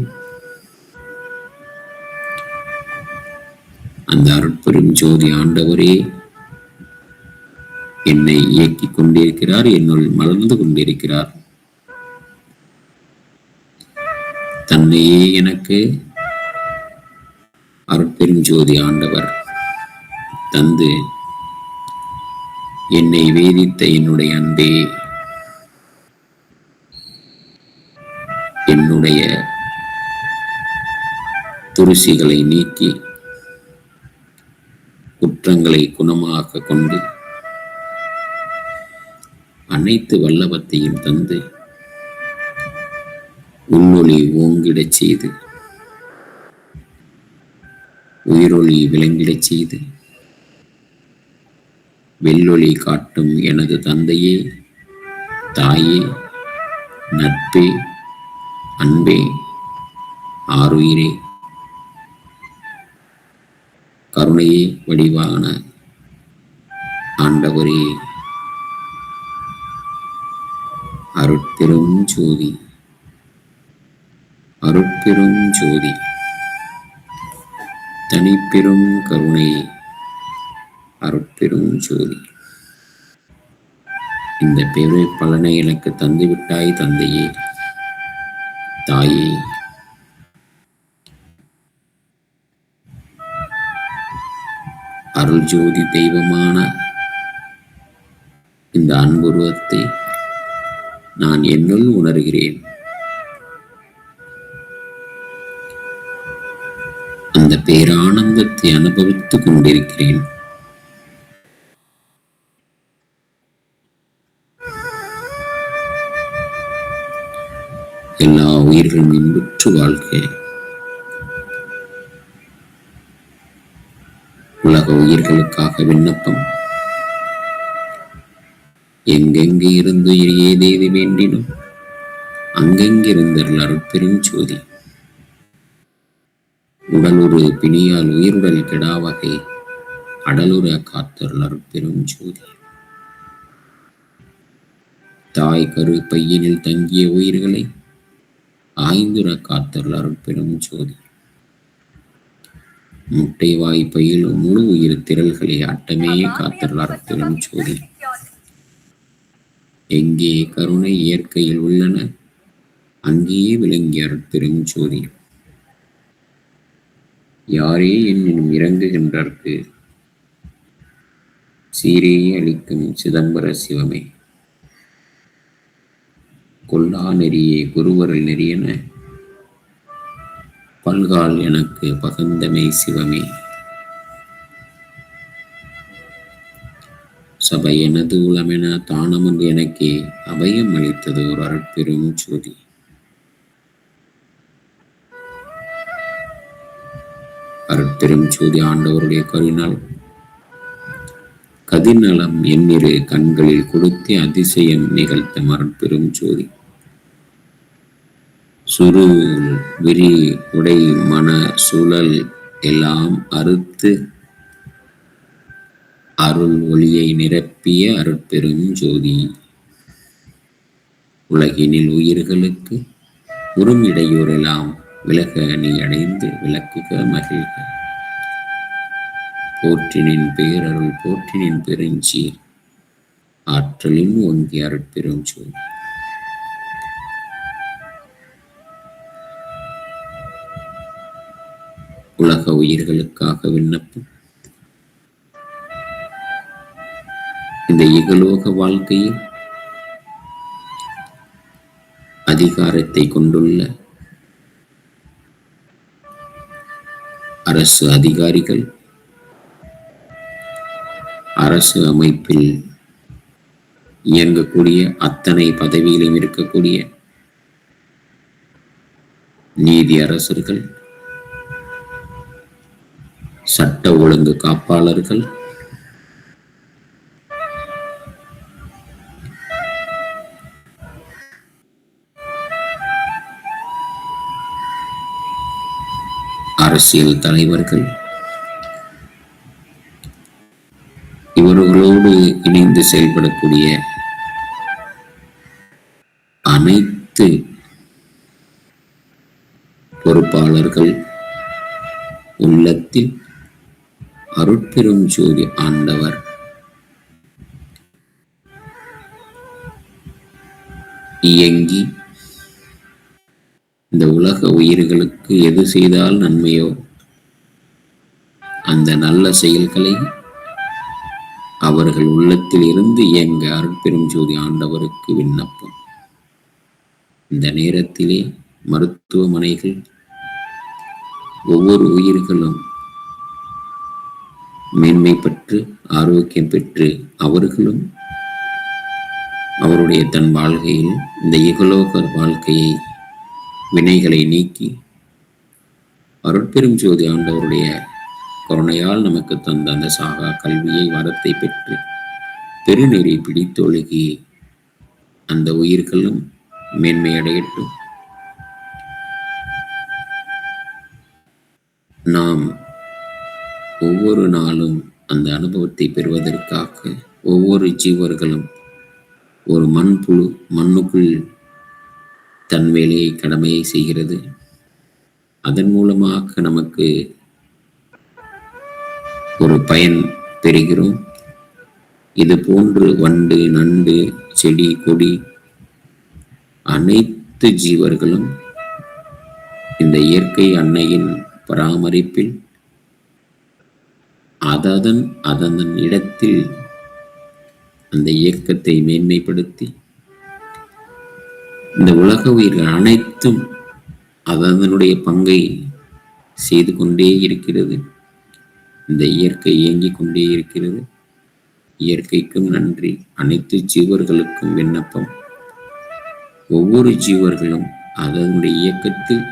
அந்த அருட்பெரும் ஜோதி ஆண்டவரே என்னை இயக்கிக் கொண்டிருக்கிறார், என்னுள் மலர்ந்து கொண்டிருக்கிறார். தன்னையே எனக்கு அருட்பெரும் ஜோதி ஆண்டவர் தந்து என்னை வேதித்த என்னுடைய அன்பே, என்னுடைய துருசிகளை நீக்கி குற்றங்களை குணமாக கொண்டு அனைத்து வல்லவத்தையும் தந்து உன்னொளி ஓங்கிடச் செய்து உயிரொளி விளங்கிடச் செய்து வெள்ளொளி காட்டும் எனது தந்தையே, தாயே, நட்பே, அன்பே, ஆருயிரே, கருணையே வடிவான ஆண்டவரே, அருட்பெரும் ஜோதி, அருட்பெரும் ஜோதி, தனிப்பெரும் கருணை, அருட்பெரும் ஜோதி. இந்த பெரு பலனை எனக்கு தந்துவிட்டாய் தந்தையே, தாயே. அருள் ஜோதி தெய்வமான இந்த அன்புருவத்தை நான் என்னுள் உணர்கிறேன். அந்த பேரானந்தத்தை அனுபவித்துக் கொண்டிருக்கிறேன். எல்லா உயிர்களும் இன்புற்று வாழ்க. உலக உயிர்களுக்காக விண்ணப்பம். எங்கெங்கு இருந்து ஏதேது வேண்டினும் அங்கெங்கிருந்தருள் அருட்பெரும் ஜோதி. உடலுறு பிணியால் உயிருடல் கெடாவகை அடலுற காத்தருள் அருட்பெரும் ஜோதி. தாய் கரு பையினில் தங்கிய உயிர்களை ஆய்ந்துற காத்தருள் அருட்பெரும் ஜோதி. முட்டை வாய் பையிலும் முழு உயிர் திரள்களை அட்டமே காத்தருள் அருட்பெரும் ஜோதி. எங்கே கருணை இயற்கையில் உள்ளன அங்கேயே விளங்கிய அருட்பெரும் ஜோதி. யாரே என்னும் இறங்குகின்றற்கு சீரே அளிக்கும் சிதம்பர சிவமே. கொல்லா நெறியே குருவரல் நெறியென பல்கால் எனக்கு பகந்தமை சிவமே. சபை எனது உளமென தானமுன் எனக்கே அபயம் அளித்தது ஒரு அருட்பெரும் ஜோதி. அருட்பெரும் ஜோதி ஆண்டவருடைய கருணால் கதிர்நலம் என்னிரு கண்களில் கொடுத்து அதிசயம் நிகழ்த்த அருட்பெரும் ஜோதி. சுரு விரி உடை மன சூழல் எல்லாம் அறுத்து அருள் ஒளியை நிரப்பிய அருட்பெரும் ஜோதி. உலகினில் உயிர்களுக்கு உறும் இடையூறெல்லாம் விலக நீ அடைந்து விளக்குக மகிழ்க. போற்றினின் பேரருள் போற்றினின் பெருஞ்சீர் ஆற்றலின் ஓங்கி அருட்பெரும் ஜோதி. உலக உயிர்களுக்காக விண்ணப்பம். இந்த இகலோக வாழ்க்கையில் அதிகாரத்தை கொண்டுள்ள அரசு அதிகாரிகள், அரசு அமைப்பில் இயங்கக்கூடிய அத்தனை பதவியிலும் இருக்கக்கூடிய நீதி அரசர்கள், சட்ட ஒழுங்கு காப்பாளர்கள், அரசியல் தலைவர்கள், இவர்களோடு இணைந்து செயல்படக்கூடிய அனைத்து பொறுப்பாளர்கள் உள்ளத்தில் அருட்பெரும் ஜோதி ஆண்டவர் இயங்கி இந்த உலக உயிர்களுக்கு எது செய்தால் நன்மையோ அந்த நல்ல செயல்களை அவர்கள் உள்ளத்தில் இருந்து இயங்க அருட்பெரும் ஜோதி ஆண்டவருக்கு விண்ணப்பம். இந்த நேரத்திலே மருத்துவமனைகள் ஒவ்வொரு உயிர்களும் மேன்மை பெற்று ஆரோக்கியம் பெற்று அவர்களும் அவருடைய தன் வாழ்க்கையில் இந்த இகலோக வாழ்க்கையை வினைகளை நீக்கி அருட்பெரும் ஜோதி ஆண்டவருடைய கருணையால் நமக்கு தந்த அந்த சாகா கல்வியை வரத்தை பெற்று பெருநெறி பிடித்தொழுகி அந்த உயிர்களும் மேன்மையடையட்டும். நாம் ஒவ்வொரு நாளும் அந்த அனுபவத்தை பெறுவதற்காக ஒவ்வொரு ஜீவர்களும் ஒரு மண்புழு மண்ணுக்குள் தன் வேலையை கடமையை செய்கிறது. அதன் மூலமாக நமக்கு ஒரு பயன் பெறுகிறோம். இது போன்று வண்டு, நண்டு, செடி, கொடி அனைத்து ஜீவர்களும் இந்த இயற்கை அன்னையின் பராமரிப்பில் அதன் இடத்தில் அந்த இயக்கத்தை மேன்மைப்படுத்தி இந்த உலக உயிர்கள் அனைத்தும் அதனுடைய பங்கை செய்து கொண்டே இருக்கிறது. இந்த இயற்கை இயங்கிக் கொண்டே இருக்கிறது. இயற்கைக்கும் நன்றி. அனைத்து ஜீவர்களுக்கும் விண்ணப்பம். ஒவ்வொரு ஜீவர்களும் அதனுடைய இயக்கத்தில்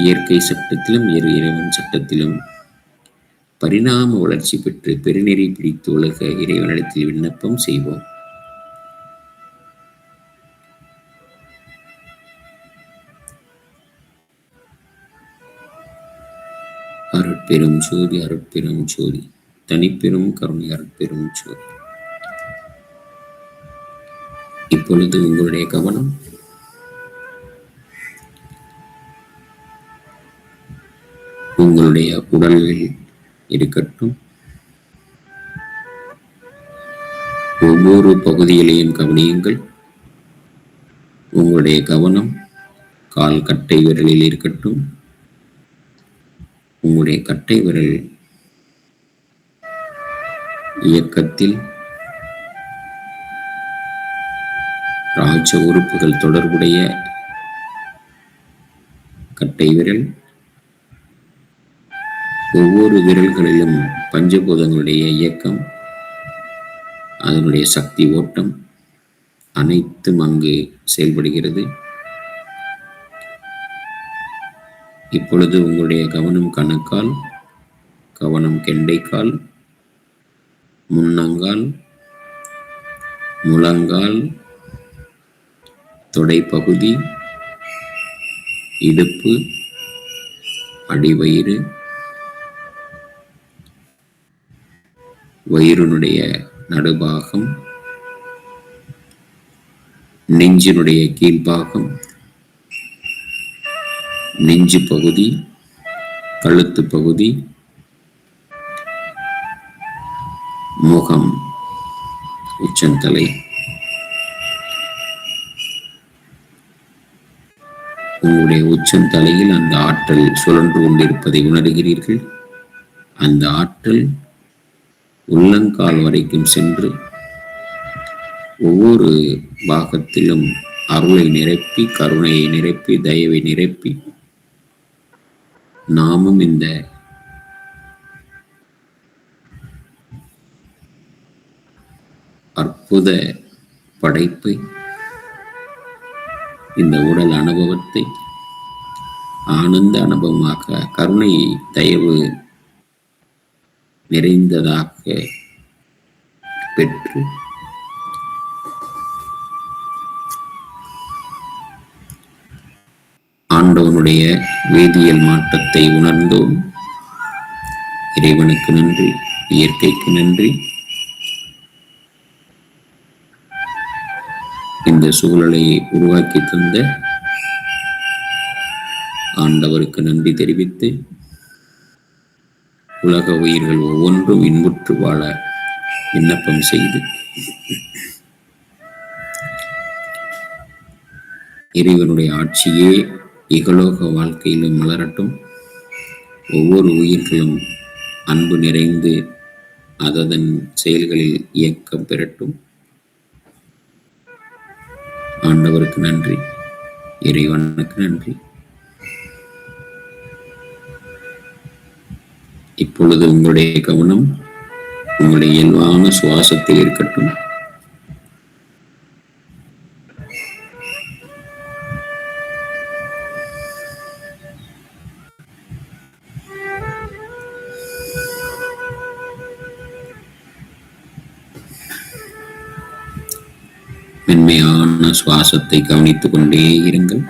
இயற்கை சட்டத்திலும் இறைவன் சட்டத்திலும் பரிணாம வளர்ச்சி பெற்று பெருநெறி பிடித்து உலக இறைவனிடத்தில் விண்ணப்பம் செய்வோம். அருட்பெரும் ஜோதி அருட்பெரும் ஜோதி தனிப்பெரும் கருணை அருட்பெரும் ஜோதி. இப்பொழுது உங்களுடைய கவனம் உங்களுடைய உடலில் இருக்கட்டும். ஒவ்வொரு பகுதியிலையும் கவனியுங்கள். உங்களுடைய கவனம் கால் கட்டை விரலில் இருக்கட்டும். உங்களுடைய கட்டை விரல் இயக்கத்தில் ராஜ உறுப்புகள் தொடர்புடைய கட்டை விரல், ஒவ்வொரு விரல்களிலும் பஞ்சபூதங்களுடைய இயக்கம், அதனுடைய சக்தி ஓட்டம் அனைத்தும் அங்கு செயல்படுகிறது. இப்பொழுது உங்களுடைய கவனம் கணுக்கால், கவனம் கெண்டைக்கால், முன்னங்கால், முழங்கால், தொடைப்பகுதி, இடுப்பு, அடிவயிறு, வயிறுனுடைய நடுபாகம், நெஞ்சினுடைய கீழ்பாகம், நெஞ்சு பகுதி, கழுத்து பகுதி, முகம், உச்சந்தலை, உங்களுடைய உச்சந்தலையில் அந்த ஆற்றல் சுழன்று கொண்டிருப்பதை உணர்கிறீர்கள். அந்த ஆற்றல் உள்ளங்கால் வரைக்கும் சென்று ஒவ்வொரு பாகத்திலும் அருளை நிரப்பி, கருணையை நிரப்பி, தயவை நிரப்பி, நாமும் இந்த அற்புத படைப்பை, இந்த உடல் அனுபவத்தை ஆனந்த அனுபவமாக, கருணை தயவு நிறைந்ததாக பெற்று ஆண்டவனுடைய வேதியியல் மாற்றத்தை உணர்ந்தோம். இறைவனுக்கு நன்றி, இயற்கைக்கு நன்றி, இந்த சூழலை உருவாக்கி தந்த ஆண்டவருக்கு நன்றி தெரிவித்து, உலக உயிர்கள் ஒவ்வொன்றும் இன்புற்று வாழ விண்ணப்பம் செய்து, இறைவனுடைய ஆட்சியே இகலோக வாழ்க்கையிலும் மலரட்டும். ஒவ்வொரு உயிர்களும் அன்பு நிறைந்து அதன் செயல்களில் இயக்கம் பெறட்டும். ஆண்டவருக்கு நன்றி, இறைவனுக்கு நன்றி. இப்பொழுது உங்களுடைய கவனம் உங்களுடைய இயல்பான சுவாசத்தில் இருக்கட்டும். மென்மையான சுவாசத்தை கவனித்துக் கொண்டே இருங்கள்.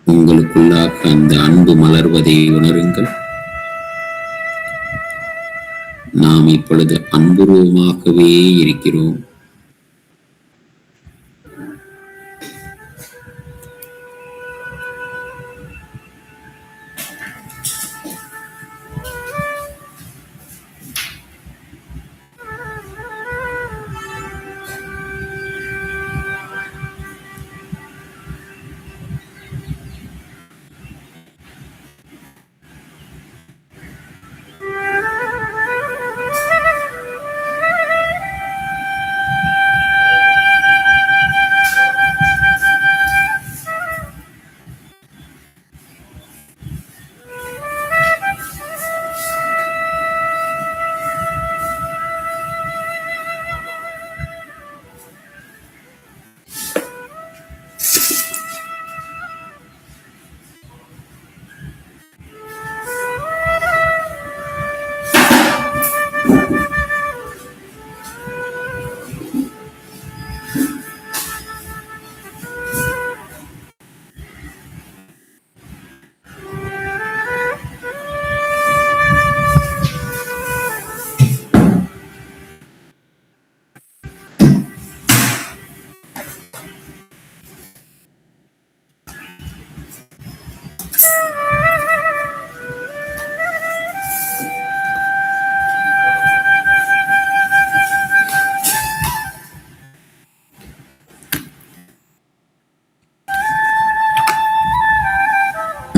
உங்களுக்குள்ளாக அந்த அன்பு மலர்வதை உணருங்கள். நாம் இப்பொழுது அன்புருவமாகவே இருக்கிறோம்.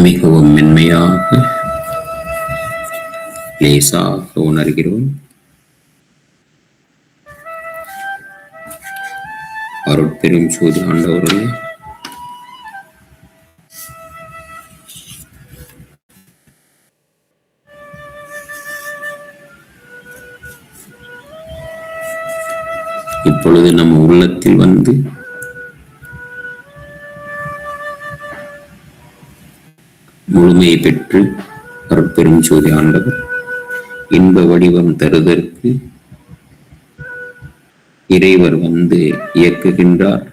மிகவும் மென்மையாக லேசாக உணர்கிறோம். அருட்பெரும் ஜோதி ஆண்டவர்களே, இப்பொழுது நம்ம உள்ளத்தில் வந்து முழுமையை பெற்று அருட்பெரும் ஜோதி ஆண்டவர் இன்ப வடிவம் தருவதற்கு இறைவர் வந்து இயக்குகின்றார்.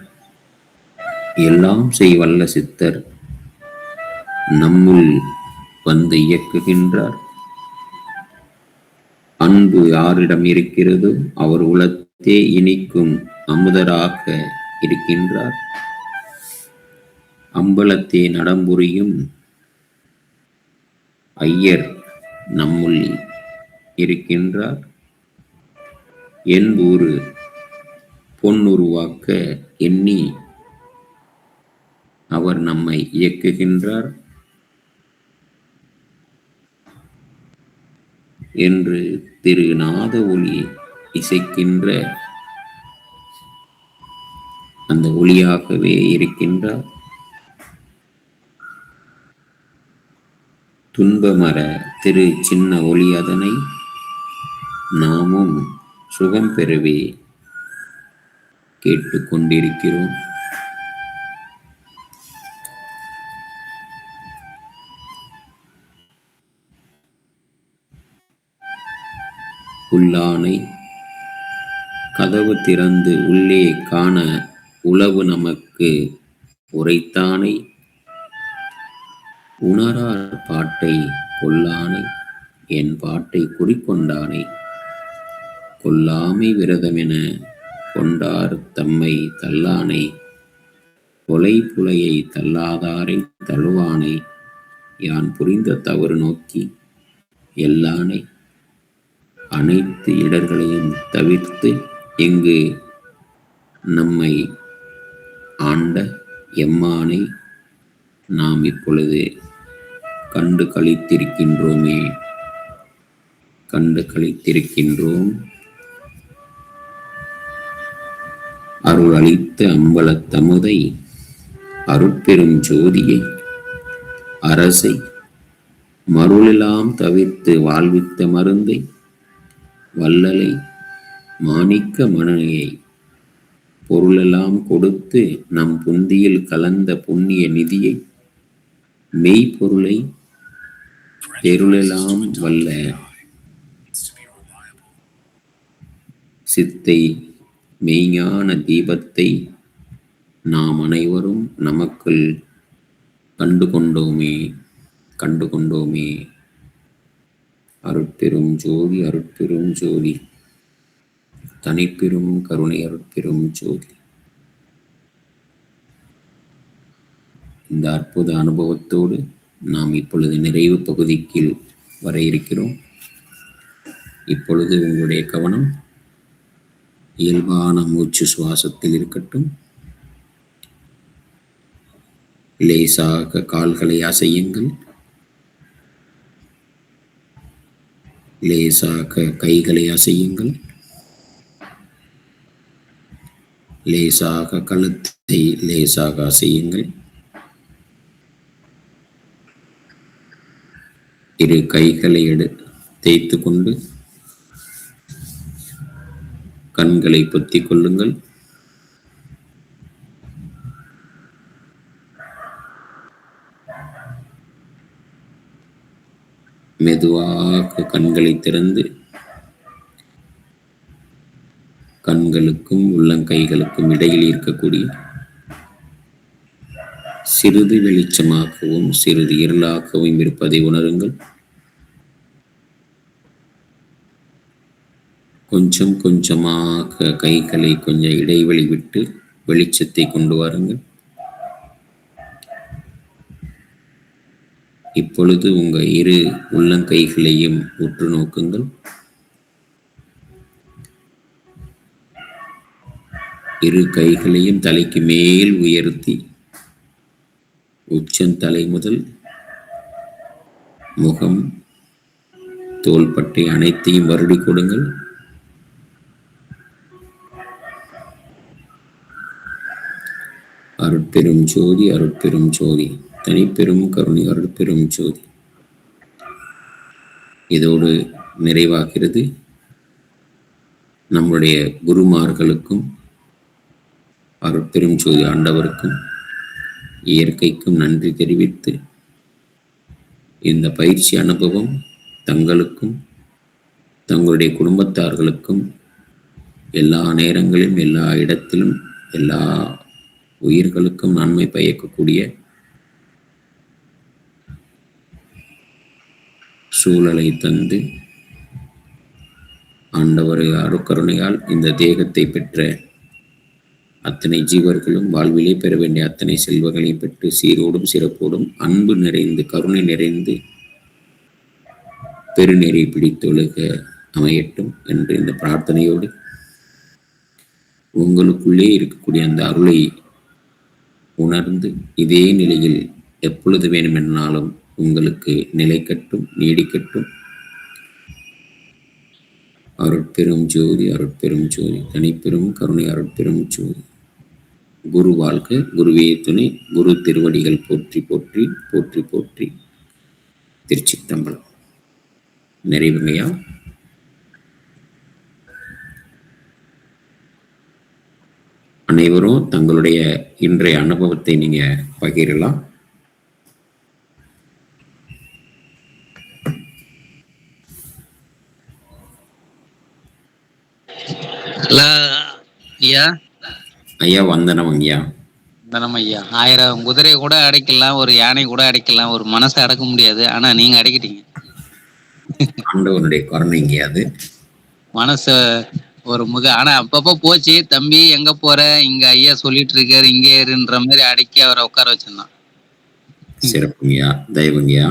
எல்லாம் செய் வல்ல சித்தர் நம்முள் வந்து இயக்குகின்றார். அன்பு யாரிடம் இருக்கிறதோ அவர் உளத்தே இனிக்கும் அமுதராக இருக்கின்றார். அம்பலத்தே நடம்புரியும் ஐயர் நம்முள் இருக்கின்றார். என் ஊரு பொன்னுருவாக்க எண்ணி அவர் நம்மை இயக்குகின்றார் என்று திரு நாத ஒளி இசைக்கின்ற அந்த ஒளியாகவே இருக்கின்றார். துன்பமற திரு சின்ன ஒளி அதனை நாமும் சுகம் பெறவே கேட்டுக்கொண்டிருக்கிறோம். உள்ளானை கதவு திறந்து உள்ளே காண உளவு நமக்கு உரைத்தானை உணரார் பாட்டை கொல்லானை என் பாட்டை குறிக்கொண்டானை கொல்லாமை விரதமென கொண்டார் தம்மை தள்ளானை கொலை புலையை தள்ளாதாரை தழுவானை யான் புரிந்த தவறு நோக்கி எல்லானை அனைத்து இடர்களையும் தவிர்த்து எங்கு நம்மை ஆண்ட எம்மானை நாம் இப்பொழுது கண்டு களித்திருக்கின்றோமே, கண்டு களித்திருக்கின்றோம். அருள் அளித்த அம்பலத்தமுதை அருட்பெரும் ஜோதியை அரசை மருளெல்லாம் தவிர்த்து வாழ்வித்த மருந்தை வள்ளலை மாணிக்க மனையை பொருளெல்லாம் கொடுத்து நம் புந்தியில் கலந்த புண்ணிய நிதியை மெய்ப்பொருளை தெருளெல்லாம் வல்ல சித்தை மெய்ஞான தீபத்தை நாம் அனைவரும் நமக்குள் கண்டு கொண்டோமே. அருட்பெரும் ஜோதி, அருட்பெரும் ஜோதி, தனிப்பெரும் கருணை, அருட்பெரும் ஜோதி. இந்த அற்புத அனுபவத்தோடு நாம் இப்பொழுது நிறைவு பகுதிக்கு வர இருக்கிறோம். இப்பொழுது உங்களுடைய கவனம் இயல்பான மூச்சு சுவாசத்தில் இருக்கட்டும். லேசாக கால்களை அசையுங்கள். லேசாக கைகளை அசையுங்கள். லேசாக கழுத்தை லேசாக அசையுங்கள். இரு கைகளை தேய்த்து கொண்டு கண்களை பொத்திக் கொள்ளுங்கள். மெதுவாக கண்களை திறந்து கண்களுக்கும் உள்ளங்கைகளுக்கும் இடையில் இருக்கக்கூடிய சிறிது வெளிச்சமாகவும் சிறிது இருளாகவும் இருப்பதை உணருங்கள். கொஞ்சம் கொஞ்சமாக கைகளை கொஞ்சம் இடைவெளி விட்டு வெளிச்சத்தை கொண்டு வாருங்கள். இப்பொழுது உங்கள் இரு உள்ளங்கைகளையும் உற்று நோக்குங்கள். இரு கைகளையும் தலைக்கு மேல் உயர்த்தி உச்சந்தலை முதல் முகம், தோள்பட்டை அனைத்தையும் வருடி கொடுங்கள். அருட்பெரும் ஜோதி, அருட்பெரும் ஜோதி, தனிப்பெரும் கருணை, அருட்பெரும் ஜோதி. இதோடு நிறைவாகிறது. நம்முடைய குருமார்களுக்கும் அருட்பெரும் ஜோதி ஆண்டவருக்கும் இயற்கைக்கும் நன்றி தெரிவித்து இந்த பயிற்சி அனுபவம் தங்களுக்கும் தங்களுடைய குடும்பத்தார்களுக்கும் எல்லா நேரங்களிலும் எல்லா இடத்திலும் எல்லா உயிர்களுக்கும் நன்மை பயக்கக்கூடிய சூழலை தந்து ஆண்டவர் அருட்கருணையால் இந்த தேகத்தை பெற்ற அத்தனை ஜீவர்களும் வாழ்விலே பெற வேண்டிய அத்தனை செல்வங்களையும் பெற்று சீரோடும் சிறப்போடும் அன்பு நிறைந்து கருணை நிறைந்து பெருநெறி பிடித்தொழுக அமையட்டும் என்று இந்த பிரார்த்தனையோடு உங்களுக்குள்ளே இருக்கக்கூடிய அந்த அருளை உணர்ந்து இதே நிலையில் எப்பொழுது வேணுமென்னாலும் உங்களுக்கு நிலைக்கட்டும், நீடிக்கட்டும். அருட்பெரும் ஜோதி, அருட்பெரும் ஜோதி, தனிப்பெரும் கருணை, அருட்பெரும் ஜோதி. குரு வாழ்க, குருவே துணை, குரு திருவடிகள் போற்றி போற்றி போற்றி போற்றி. திருச்சிற்றம்பலம். நிறைவுங்கய்யா. அனைவரும் தங்களுடைய இன்றைய அனுபவத்தை நீங்க பகிரலாம். ஐயா ஐயா வந்தனம் ஐயா. வந்தனம் ஐயா. 1000 குதிரை கூட அடைக்கலாம், ஒரு யானை கூட அடைக்கலாம், ஒரு மனசை அடக்க முடியாது. ஆனா நீங்க அடக்கிட்டீங்க. ஆண்டவனுடைய கருணைங்க அது. மனச ஒரு ஆனா அப்பப்ப போச்சு, தம்பி எங்க போற, இங்க ஐயா சொல்லிட்டு இருக்காரு, இங்கே இருன்ற மாதிரி அடக்கி அவரை உட்கார வச்சிருந்தான். சிறப்புங்கய்யா, தெய்வங்கய்யா.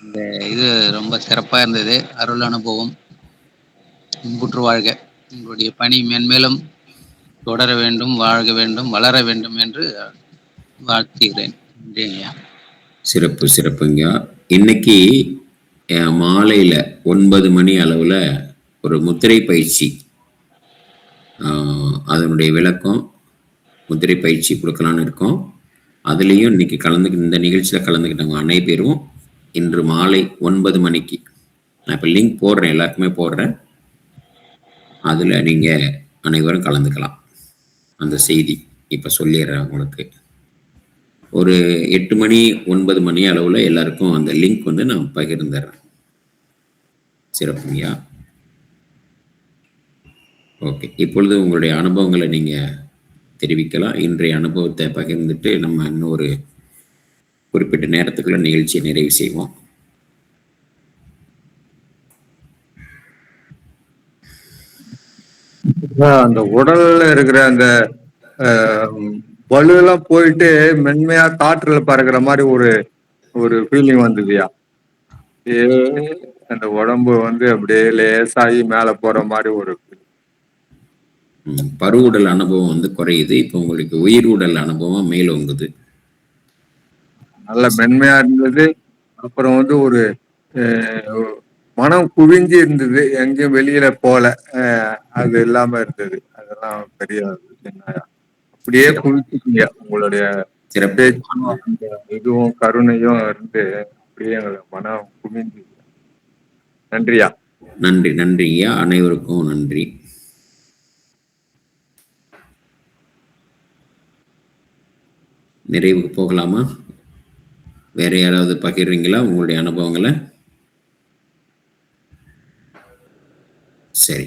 இந்த இது ரொம்ப சிறப்பா இருந்தது. அருள் அனுபவம் இன்புற்று வாழ்க. உங்களுடைய பணி மேன்மேலும் தொடர வேண்டும், வாழ்க வேண்டும், வளர வேண்டும் என்று வாழ்த்துகிறேன். சிறப்பு சிறப்புங்கய்யா. இன்னைக்கு மாலையில 9 மணி அளவுல ஒரு முத்திரை பயிற்சி, அதனுடைய விளக்கம், முத்திரை பயிற்சி கொடுக்கலான்னு இருக்கோம். அதுலேயும் இன்னைக்கு இந்த நிகழ்ச்சியில் கலந்துக்கிட்டவங்க அனைவரும் இன்று மாலை 9 மணிக்கு நான் இப்போ லிங்க் போடுறேன், எல்லாருக்குமே போடுறேன். அதில் நீங்கள் அனைவரும் கலந்துக்கலாம். அந்த செய்தி இப்போ சொல்லிடுறேன் உங்களுக்கு. ஒரு 8 மணி 9 மணி அளவில் எல்லாருக்கும் அந்த லிங்க் வந்து நான் பகிர்ந்துடுறேன். சிறப்புங்கய்யா. ஓகே, இப்பொழுது உங்களுடைய அனுபவங்களை நீங்கள் தெரிவிக்கலாம். இன்றைய அனுபவத்தை பகிர்ந்துட்டு நம்ம இன்னும் ஒரு குறிப்பிட்ட நேரத்துக்குள்ள நிகழ்ச்சியை நிறைவு செய்வோம். அந்த உடல்ல இருக்கிற அந்த வலுவெல்லாம் போயிட்டு மென்மையா காற்றுல பறக்கிற மாதிரி ஒரு ஃபீலிங் வந்ததுயா. அந்த உடம்பு வந்து அப்படியே லேசாகி மேல போற மாதிரி ஒரு பருவுடல் அனுபவம் வந்து குறையுது. இப்ப உங்களுக்கு உயிர் உடல் அனுபவம் மேலோங்குது. நல்ல மென்மையா இருந்தது. அப்புறம் வந்து ஒரு மனம் குவிஞ்சு இருந்தது, எங்கேயும் வெளியில போல, அது இல்லாம இருந்தது. அதெல்லாம் பெரிய அப்படியே குவிச்சுக்கீங்க. உங்களுடைய பேச்சும் இதுவும் கருணையும் இருந்து அப்படியே எங்களை மனம் குவிஞ்சு. நன்றியா. நன்றி நன்றியா, அனைவருக்கும் நன்றி. நிறைவுக்கு போகலாமா? வேற யாராவது பகிர்றீங்களா உங்களுடைய அனுபவங்களை? சரி,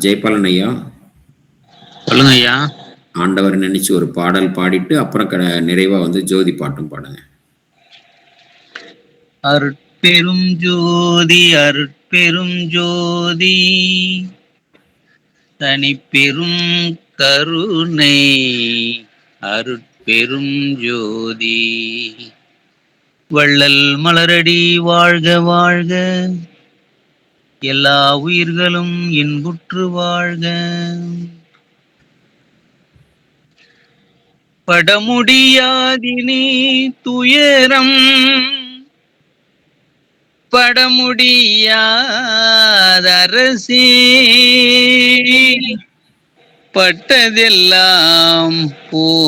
ஜெயபாலன் ஐயா சொல்லுங்க ஐயா. ஆண்டவர் நினைச்சு ஒரு பாடல் பாடிட்டு அப்புறம் நிறைவா வந்து ஜோதி பாட்டும் பாடுங்க. அருட்பெரும் ஜோதி, அருட்பெரும் ஜோதி, தனிப்பெரும் கருணை, அருட்பெரும் ஜோதி, வள்ளல் மலரடி வாழ்க வாழ்க, எல்லா உயிர்களும் இன்புற்று வாழ்க. படமுடியாதினி துயரம், படமுடியாதரசே, பட்டதெல்லாம் போதும்,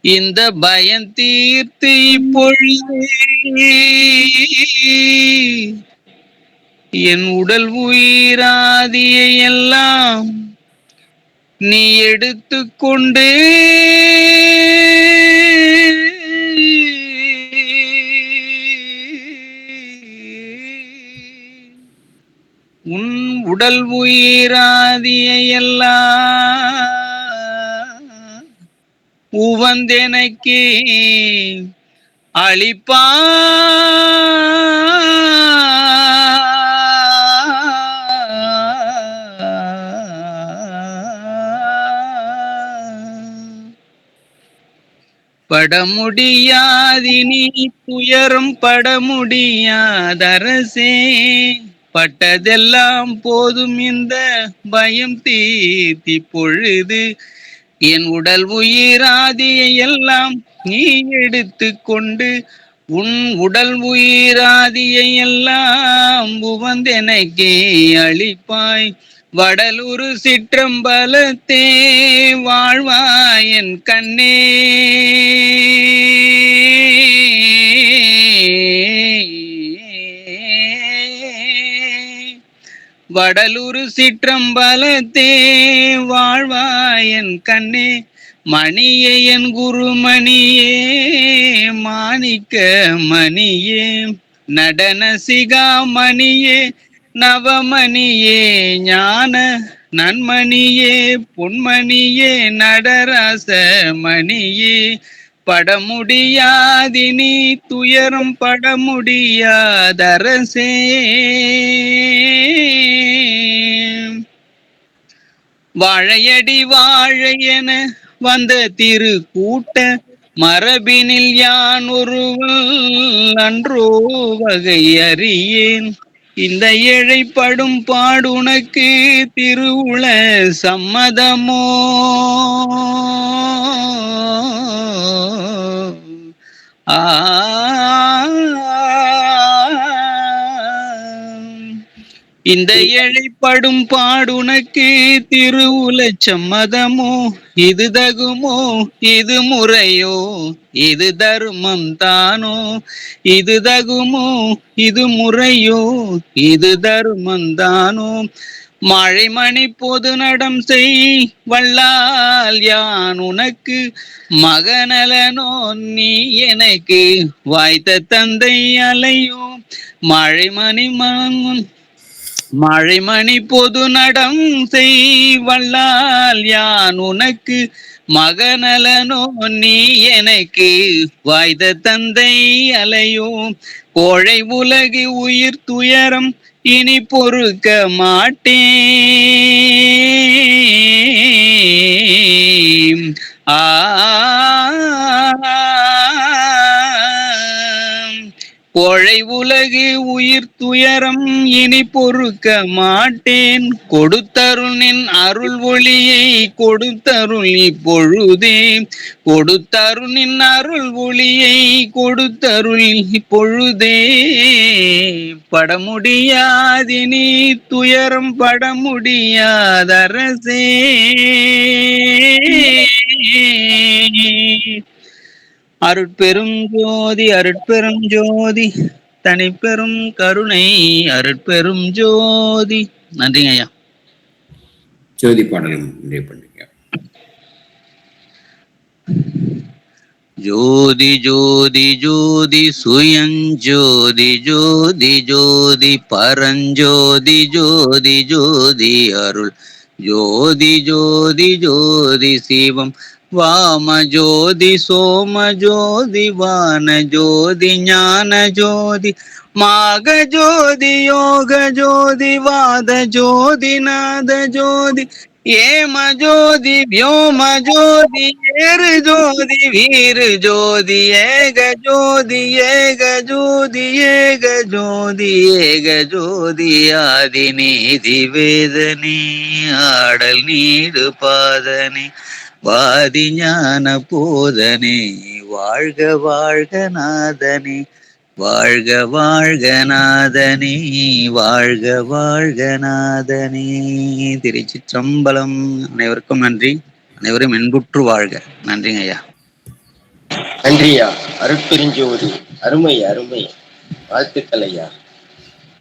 இந்த பயம் தீர்த்து இப்பொழுது என் உடல் உயிராதியை எல்லாம் நீ எடுத்துக்கொண்டு உன் உடல் உயிராதியை எல்லாம் உவந்தெனக்கே அளிப்பாய். பட முடியாதினி துயரம் பட முடியாதரசே, பட்டதெல்லாம் போதும் இந்த பயம் தீர்த்தி பொழுது, என் உடல் உயிராதியை எல்லாம் நீ எடுத்து கொண்டு, உன் உடல் உயிராதியை எல்லாம் உவந்தெனக்கே அளிப்பாய். வடலூர் சிற்றம்பலத்தே வாழ்வாய் என் கண்ணே. வடலூர் சிற்றம்பலத்தே வாழ்வாய் என் கண்ணே. மணியே என் குருமணியே, மாணிக்க மணியே, நடன சிகாமணியே, நவமணியே, ஞான நன்மணியே, பொன்மணியே, நடராச மணியே, பட முடியாதினி துயரம் பட முடியாதரசே. வாழையடி வாழையென வந்த திரு கூட்ட மரபினில் யான் ஒருவன் அன்றோ வகை அறியேன். இந்த ஏழைப்படும் பாடுனக்கு திருவுள சம்மதமோ? இந்த ஏழைப்படும் பாடுனக்கு திருவுலச் சம்மதமோ? இது தகுமோ? இது முறையோ? இது தர்மம் தானோ? இது தகுமோ? இது முறையோ? இது தர்மம் தானோ? மழைமணி பொது நடம் செய் வல்லால் யான் உனக்கு மகனலனோ? நீ எனக்கு வாய்த்த தந்தை அலையோ? மழைமணி பொது நடம் செய் வல்லால் யான் உனக்கு மகனலனோ? நீ எனக்கு வாய்த்த தந்தை அலையோ? கோழை உலகு உயிர் துயரம் இனி பொறுக்க மாட்டேன். கோழை உலகு உயிர் துயரம் இனி பொறுக்க மாட்டேன். கொடுத்தருளின் அருள் ஒளியை கொடுத்தருள் இப்பொழுதே, கொடுத்தருளின் அருள் ஒளியை கொடுத்தருள் இப்பொழுதே. பட முடியாதினி துயரம் பட முடியாதரசே. அருட்பெரும் ஜோதி அருட்பெரும் ஜோதி தனிப்பெரும் கருணை அருட்பெரும் ஜோதி. நன்றிங்க ஐயா. ஜோதி பாடலும் நிறைவு பண்ணுங்க. ஜோதி ஜோதி ஜோதி சுயஞ்சோதி ஜோதி ஜோதி பரஞ்சோதி ஜோதி ஜோதி அருள் ஜோதி ஜோதி ஜோதி சிவம் வாம ஜோதி சோம ஜோதி வான ஜோதி ஞான ஜோதி மாக ஜோதி யோக ஜோதி வாத ஜோதி நாத ஜோதி ஏம ஜோதி வியோம ஜோதி ஏறு ஜோதி வீரு ஜோதி ஏக ஜோதி ஏக ஜோதி ஏக ஜோதி ஏக ஜோதி ஆதி நீதி வேதனே ஆடல் நீடு பாதனே வாதி ஞான போதனே வாழ்க வாழ்க நாதனே வாழ்க வாழ்க நாதனே வாழ்க வாழ்க நாதனே. திருச்சிற்றம்பலம். அனைவருக்கும் நன்றி. அனைவரும் இன்புற்று வாழ்க. நன்றிங்க ஐயா. நன்றியா. அருட்பெருஞ்சோதி. அருமை அருமை. வாழ்த்துக்கள் ஐயா.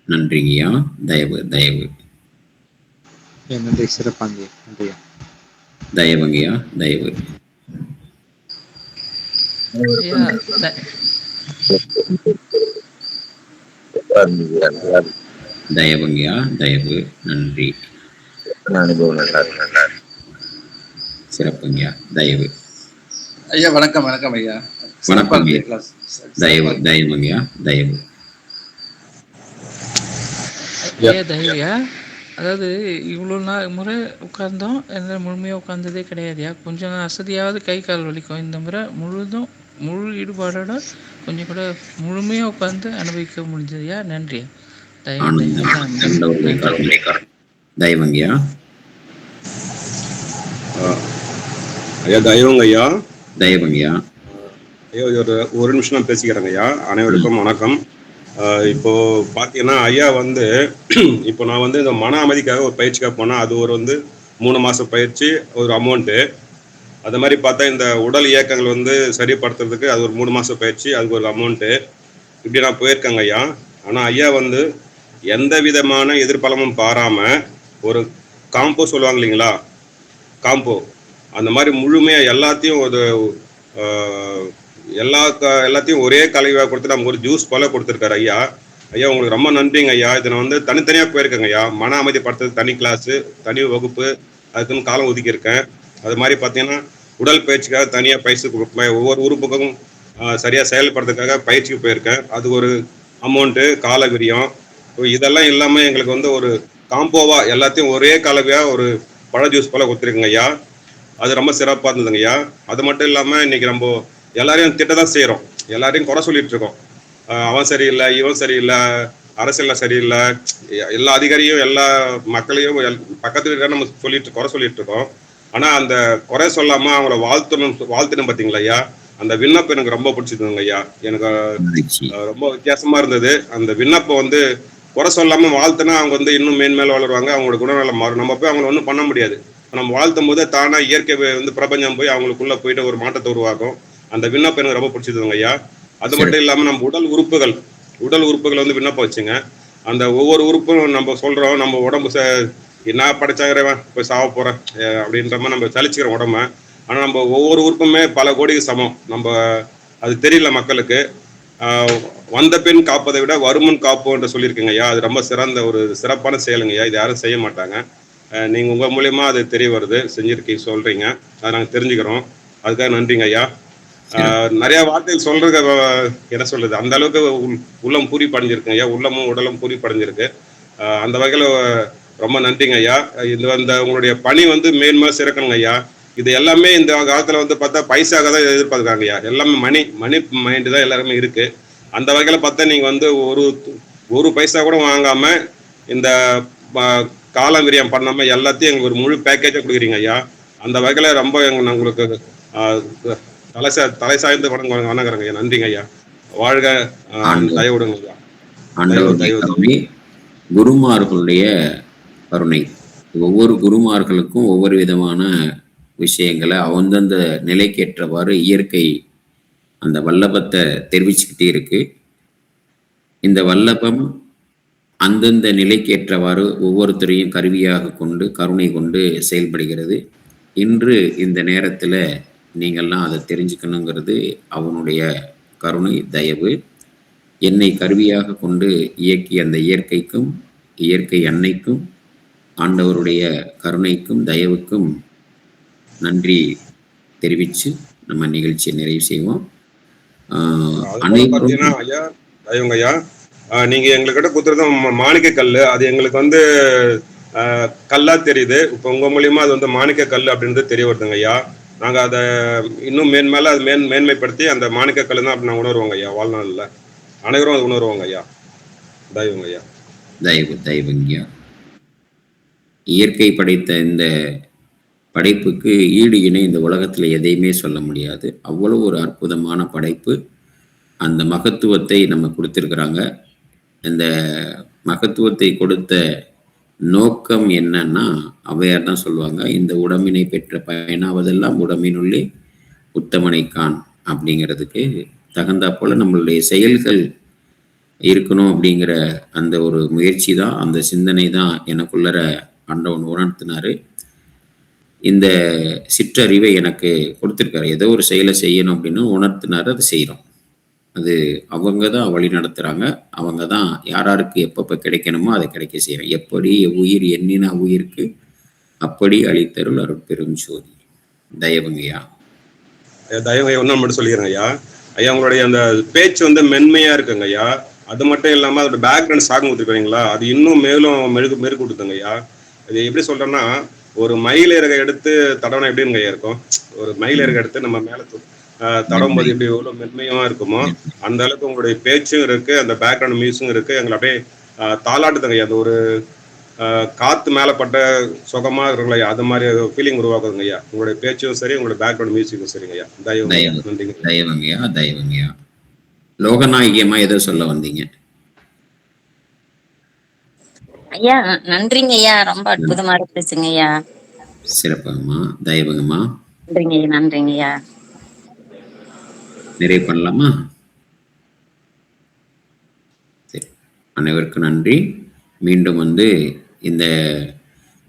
நன்றிங்கய்யா. தயவு தயவு. நன்றி. சிறப்பாங்க. நன்றியா. தயவுங்கய்யா. தயவு. தயவுங்கய்யா. தயவு. நன்றி. சிறப்புங்கய்யா. தயவு. ஐயா வணக்கம். வணக்கம் ஐயா. வணக்கம். தயவு. தயவுங்கய்யா. தயவு. தயவுயா. அதாவது இவ்வளோ முறை உட்கார்ந்தோம், முழுமையாக உட்கார்ந்ததே கிடையாதுயா. கொஞ்சம் அசதியாவது கை கால் வலிக்கும். இந்த முறை முழுதும் முழு ஈடுபாடோட கொஞ்சம் கூட முழுமையாக உட்காந்து அனுபவிக்க முடிஞ்சதுயா. நன்றி. தயவு ஆனந்தம். தயவு ஆண்டவருடைய நன்றி. கருணை. தயவங்கய்யா. ஐயா தயவுங்க ஐயா. தயவங்கய்யா. ஐயா ஒரு நிமிஷம் நான் பேசிக்கிறேங்க ஐயா. அனைவருக்கும் வணக்கம். இப்போ பார்த்தீங்கன்னா ஐயா வந்து இப்போ நான் வந்து இந்த மன அமைதிக்காக ஒரு பயிற்சிக்காக போனால் அது ஒரு 3 மாதம் பயிற்சி, ஒரு அமௌண்ட்டு. அது மாதிரி பார்த்தா இந்த உடல் இயக்கங்கள் வந்து சரிப்படுத்துறதுக்கு அது ஒரு 3 மாதம் பயிற்சி, அதுக்கு ஒரு அமௌண்ட்டு. இப்படி நான் போயிருக்கேங்க ஐயா. ஆனால் ஐயா வந்து எந்த விதமான எதிர்பலமும் பாராமல் ஒரு காம்போ சொல்லுவாங்க இல்லைங்களா, காம்போ அந்த மாதிரி முழுமையாக எல்லாத்தையும் ஒரு எல்லாத்தையும் ஒரே கலவையாக கொடுத்து நமக்கு ஒரு ஜூஸ் போல கொடுத்துருக்காரு ஐயா. ஐயா உங்களுக்கு ரொம்ப நன்றிங்க ஐயா. இதை நான் வந்து தனித்தனியாக போயிருக்கேங்க ஐயா. மன அமைதிப்படுத்துறது தனி கிளாஸு, தனி வகுப்பு, அதுக்குன்னு காலம் ஒதுக்கியிருக்கேன். அது மாதிரி பார்த்தீங்கன்னா உடல் பயிற்சிக்காக தனியாக பயிற்சி கொடுப்பேன். ஒவ்வொரு உறுப்புக்கும் சரியாக செயல்படுறதுக்காக பயிற்சிக்கு போயிருக்கேன். அது ஒரு அமௌண்ட்டு, கால விரியம். இதெல்லாம் இல்லாமல் எங்களுக்கு வந்து ஒரு காம்போவாக எல்லாத்தையும் ஒரே கலவையாக ஒரு பழ ஜூஸ் போல் கொடுத்துருக்குங்க ஐயா. அது ரொம்ப சிறப்பாக இருந்ததுங்க ஐயா. அது மட்டும் இல்லாமல் இன்னைக்கு நம்ம எல்லாரையும் திட்ட தான் செய்கிறோம், எல்லாரையும் குறை சொல்லிட்டு இருக்கோம். அவன் சரியில்லை, இவன் சரியில்லை, அரசியலில் சரியில்லை, எல்லா அதிகாரியும் எல்லா மக்களையும் பக்கத்து வீட்டுக்கார நம்ம குறை சொல்லிட்டு இருக்கோம். ஆனால் அந்த குறை சொல்லாமல் அவங்கள வாழ்த்தணும் பார்த்தீங்களா ஐயா, அந்த விண்ணப்பம் எனக்கு ரொம்ப பிடிச்சிருந்ததுங்க ஐயா. எனக்கு ரொம்ப வித்தியாசமா இருந்தது. அந்த விண்ணப்பம் வந்து குறை சொல்லாமல் வாழ்த்துனா அவங்க வந்து இன்னும் மேன்மேல வளருவாங்க, அவங்களோட குணநலம் மாறும். நம்ம போய் அவங்களை ஒன்றும் பண்ண முடியாது. நம்ம வாழ்த்தும் போது தானா இயற்கை வந்து பிரபஞ்சம் போய் அவங்களுக்குள்ள போயிட்டு ஒரு மாற்றத்தை உருவாக்கும். அந்த விண்ணப்பம் எனக்கு ரொம்ப பிடிச்சதுங்க ஐயா. அது மட்டும் இல்லாமல் நம்ம உடல் உறுப்புகள் வந்து விண்ணப்பம் வச்சுங்க. அந்த ஒவ்வொரு உறுப்பும் நம்ம சொல்றோம், நம்ம உடம்பு என்ன படைச்சாங்கிறவன் போய் சாவ போறேன் அப்படின்ற மாதிரி நம்ம சலிச்சுக்கிறோம் உடம்ப. ஆனால் நம்ம ஒவ்வொரு உறுப்புமே பல கோடிக்கு சமம். நம்ம அது தெரியல மக்களுக்கு. வந்த பெண் காப்பதை விட வருமுன் காப்போம் என்று சொல்லியிருக்கீங்க ஐயா. அது ரொம்ப சிறப்பான செயலுங்க ஐயா. இது யாரும் செய்ய மாட்டாங்க. நீங்க உங்க மூலியமா அது தெரிய வருது, செஞ்சிருக்கீங்க, சொல்றீங்க, அதை நாங்கள் தெரிஞ்சுக்கிறோம். அதுக்காக நன்றிங்க ஐயா. நிறைய வார்த்தைகள் சொல்றது என்ன சொல்றது, அந்த அளவுக்கு உள்ளம் பூரி படைஞ்சிருக்குங்க ஐயா. உள்ளமும் உடலும் பூரி படைஞ்சிருக்கு. அந்த வகையில் ரொம்ப நன்றிங்க ஐயா. இந்த உங்களுடைய பணி வந்து மேன்மை சிறக்கணுங்க ஐயா. இது எல்லாமே இந்த காலத்துல வந்து பார்த்தா பைசாக தான் எதிர்பார்க்குறாங்க ஐயா. எல்லாமே மணி மைண்டு தான் எல்லாருமே இருக்கு. அந்த வகையில பார்த்தா நீங்க வந்து ஒரு பைசா கூட வாங்காம இந்த காலம் விரியம் பண்ணாம எல்லாத்தையும் எங்களுக்கு ஒரு முழு பேக்கேஜா கொடுக்குறீங்க ஐயா. அந்த வகையில ரொம்ப உங்களுக்கு தலை சாய்ந்து வணங்குறேங்க ஐயா. நன்றிங்க ஐயா. வாழ்க. தயவுடுங்க ஐயா. குருமார்களுடைய கருணை. ஒவ்வொரு குருமார்களுக்கும் ஒவ்வொரு விதமான விஷயங்களை அந்தந்த நிலைக்கேற்றவாறு இயற்கை அந்த வல்லபத்தை தெரிவிச்சுக்கிட்டே இருக்கு. இந்த வல்லபம் அந்தந்த நிலைக்கேற்றவாறு ஒவ்வொருத்தரையும் கருவியாக கொண்டு கருணை கொண்டு செயல்படுகிறது. இன்று இந்த நேரத்தில் நீங்கள்லாம் அதை தெரிஞ்சுக்கணுங்கிறது அவனுடைய கருணை, தயவு. என்னை கருவியாக கொண்டு இயக்கிய அந்த இயற்கைக்கும், இயற்கை அன்னைக்கும், ஆண்டவருடைய கருணைக்கும் தயவுக்கும் நன்றி தெரிவித்து நம்ம நிகழ்ச்சியை நிறைவு செய்வோம். பார்த்தீங்கன்னா ஐயா, தயவுங்க ஐயா, நீங்க எங்ககிட்ட கொடுத்துருக்க மாணிக்க கல், அது எங்களுக்கு வந்து கல்லா தெரியுது. இப்போ உங்க மூலியமா அது வந்து மாணிக்க கல் அப்படின்றது தெரிய வருதுங்க ஐயா. நாங்க அதை இன்னும் மேன்மேல அது மேன்மைப்படுத்தி அந்த மாணிக்க கல் தான் அப்படி நாங்கள் உணர்வோங்க ஐயா. வாழ்நாளில் அனைவரும் அது உணர்வோங்க ஐயா. தயவுங்க ஐயா. தயவுங்கய்யா. இயற்கை படைத்த இந்த படைப்புக்கு ஈடு இணை இந்த உலகத்தில் எதையுமே சொல்ல முடியாது. அவ்வளோ ஒரு அற்புதமான படைப்பு. அந்த மகத்துவத்தை நம்ம கொடுத்துருக்குறாங்க. இந்த மகத்துவத்தை கொடுத்த நோக்கம் என்னன்னா, அவையார் தான் சொல்லுவாங்க, இந்த உடம்பினை பெற்ற பயனாவதெல்லாம் உடம்பினுள்ளே உத்தமனை காண் அப்படிங்கிறதுக்கு தகுந்தா போல நம்மளுடைய செயல்கள் இருக்கணும் அப்படிங்கிற அந்த ஒரு முயற்சி தான், அந்த சிந்தனை தான் எனக்குள்ளர ஆண்டவன் உணர்த்தினாரு. இந்த சிற்றறிவை எனக்கு கொடுத்துருக்காரு. ஏதோ ஒரு செயலை செய்யணும் அப்படின்னு உணர்த்தினாரு. அதை செய்கிறோம். அது அவங்க தான் வழி நடத்துகிறாங்க. அவங்க தான் யாராருக்கு எப்பப்போ கிடைக்கணுமோ அதை கிடைக்க செய்கிறோம். எப்படி உயிர் எண்ணின உயிருக்கு அப்படி அளித்தருள் அருட்பெரும் ஜோதி. தயவுங்கய்யா. தயவு ஒன்றும் மட்டும் சொல்லிடுறேன் ஐயா. ஐயா உங்களுடைய அந்த பேச்சு வந்து மென்மையா இருக்குங்க ஐயா. அது மட்டும் இல்லாமல் அதோட பேக்ரவுண்ட் சாங் கொடுத்துருக்கீங்களா, அது இன்னும் மேலும் மெருகு கொடுத்துங்க ஐயா. அது எப்படி சொல்றேன்னா, ஒரு மயில் இறகை எடுத்து தடவை எப்படிங்க ஐயா இருக்கும். ஒரு மயில் இறகை எடுத்து நம்ம மேலே தடவும்போது எப்படி எவ்வளவு மென்மையா இருக்குமோ அந்த அளவுக்கு உங்களுடைய பேச்சும் இருக்கு, அந்த பேக்ரவுண்ட் மியூசிக்கும் இருக்கு. எங்களை அப்படியே தாளாட்டுதுங்க ஐயா. அந்த ஒரு காத்து மேல பட்ட சுகமா இருக்குங்களா ஐயா, அது மாதிரி ஃபீலிங் உருவாக்குதுங்க ஐயா. உங்களுடைய பேச்சும் சரி, உங்களுடைய பேக்ரவுண்ட் மியூசிக்கும் சரிங்க ஐயா. நன்றிங்க. தயவுங்கய்யா. லோகநாயகியமா ஏதோ சொல்ல வந்தீங்க ஐயா? நன்றிங்க ஐயா, ரொம்ப அற்புதமா இருந்துச்சுங்க ஐயா. சிறப்பாங்கம்மா, தயவுங்கம்மா. நன்றிங்க ஐயா, நன்றிங்க ஐயா. நிறைவு பண்ணலாமா? சரி, அனைவருக்கும் நன்றி. மீண்டும் இந்த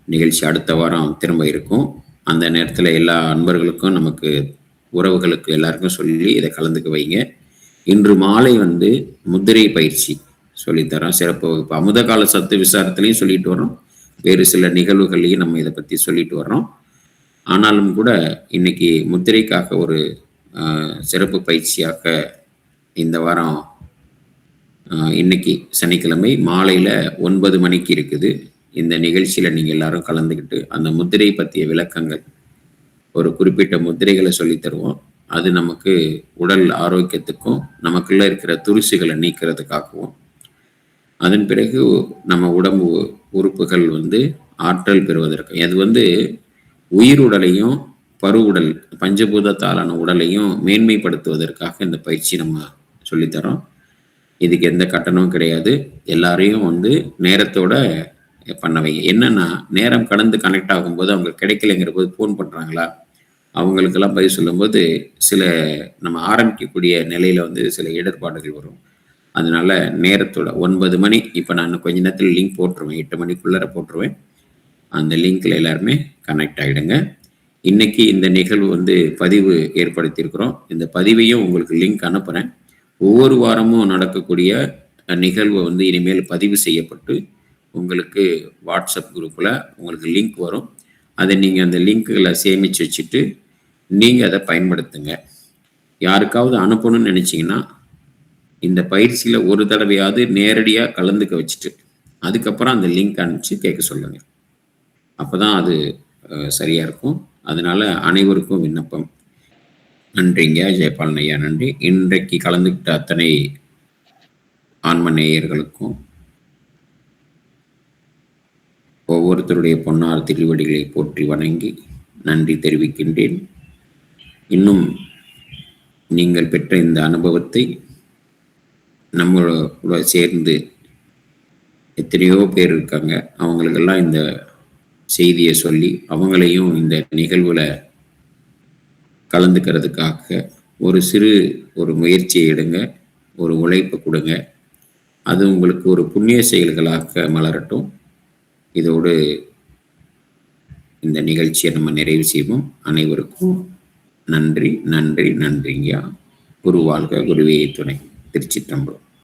நிகழ்ச்சி அடுத்த வாரம் திரும்ப இருக்கும். அந்த நேரத்தில் எல்லா அன்பர்களுக்கும், நமக்கு உறவுகளுக்கு எல்லாருக்கும் சொல்லி இதை கலந்துக்க வைங்க. இன்று மாலை முத்திரை பயிற்சி சொல்லித்தரோம், சிறப்பு வகுப்பு. அமுத கால சத்து விசாரத்திலையும் சொல்லிட்டு வரோம், வேறு சில நிகழ்வுகளையும் நம்ம இதை பற்றி சொல்லிட்டு வர்றோம். ஆனாலும் கூட இன்னைக்கு முத்திரைக்காக ஒரு சிறப்பு பயிற்சியாக இந்த வாரம் இன்னைக்கு சனிக்கிழமை மாலையில் 9 மணிக்கு இருக்குது. இந்த நிகழ்ச்சியில் நீங்கள் எல்லாரும் கலந்துக்கிட்டு அந்த முத்திரை பற்றிய விளக்கங்கள், ஒரு குறிப்பிட்ட முத்திரைகளை சொல்லி தருவோம். அது நமக்கு உடல் ஆரோக்கியத்துக்கும் நமக்குள்ள இருக்கிற துருசுகளை நீக்கிறதுக்காகவும், அதன் பிறகு நம்ம உடம்பு உறுப்புகள் ஆற்றல் பெறுவதற்கு, அது உயிருடலையும் பருவுடல் பஞ்சபூதத்தாலான உடலையும் மேன்மைப்படுத்துவதற்காக இந்த பயிற்சி நம்ம சொல்லித்தரோம். இதுக்கு எந்த கட்டணமும் கிடையாது. எல்லாரையும் நேரத்தோட பண்ண வைங்க. என்னன்னா, நேரம் கடந்து கனெக்ட் ஆகும்போது அவங்க கிடைக்கலைங்கிற போது ஃபோன் பண்ணுறாங்களா, அவங்களுக்கெல்லாம் பதில் சொல்லும்போது சில நம்ம ஆரம்பிக்கக்கூடிய நிலையில் சில இடர்பாடுகள் வரும். அதனால நேரத்தோட 9 மணி, இப்போ நான் கொஞ்ச நேரத்தில் லிங்க் போட்டுருவேன், 8 மணிக்குள்ளே போட்டுருவேன். அந்த லிங்க்ல எல்லாருமே கனெக்ட் ஆகிடுங்க. இன்னைக்கு இந்த நிகழ்வு பதிவு ஏற்படுத்தியிருக்கிறோம். இந்த பதிவையும் உங்களுக்கு லிங்க் அனுப்புகிறேன். ஒவ்வொரு வாரமும் நடக்கக்கூடிய நிகழ்வு இனிமேல் பதிவு செய்யப்பட்டு உங்களுக்கு வாட்ஸ்அப் குரூப்பில் உங்களுக்கு லிங்க் வரும். அதை நீங்கள் அந்த லிங்க்குகளை சேமித்து வச்சுட்டு நீங்கள் அதை பயன்படுத்துங்க. யாருக்காவது அனுப்பணும்னு நினச்சிங்கன்னா இந்த பயிற்சியில் ஒரு தடவையாவது நேரடியாக கலந்துக்க வச்சுட்டு அதுக்கப்புறம் அந்த லிங்க் அனுப்பிச்சு கேட்க சொல்லுங்கள். அப்போ தான் அது சரியாக இருக்கும். அதனால் அனைவருக்கும் விண்ணப்பம். நன்றிங்க ஜெயபாலன் ஐயா, நன்றி. இன்றைக்கு கலந்துக்கிட்ட அத்தனை ஆன்ம நேயர்களுக்கும் ஒவ்வொருத்தருடைய பொன்னார் திருவடிகளை போற்றி வணங்கி நன்றி தெரிவிக்கின்றேன். இன்னும் நீங்கள் பெற்ற இந்த அனுபவத்தை நம்மளோட சேர்ந்து எத்தனையோ பேர் இருக்காங்க, அவங்களுக்கெல்லாம் இந்த செய்தியை சொல்லி அவங்களையும் இந்த நிகழ்வில் கலந்துக்கிறதுக்காக ஒரு முயற்சியை எடுங்க, ஒரு உழைப்பு கொடுங்க. அது உங்களுக்கு ஒரு புண்ணிய செயல்களாக மலரட்டும். இதோடு இந்த நிகழ்ச்சியை நம்ம நிறைவு செய்வோம். அனைவருக்கும் நன்றி, நன்றி, நன்றிங்கய்யா. குரு வாழ்க, குருவே துணை. திருச்சிற்றம்பலம்.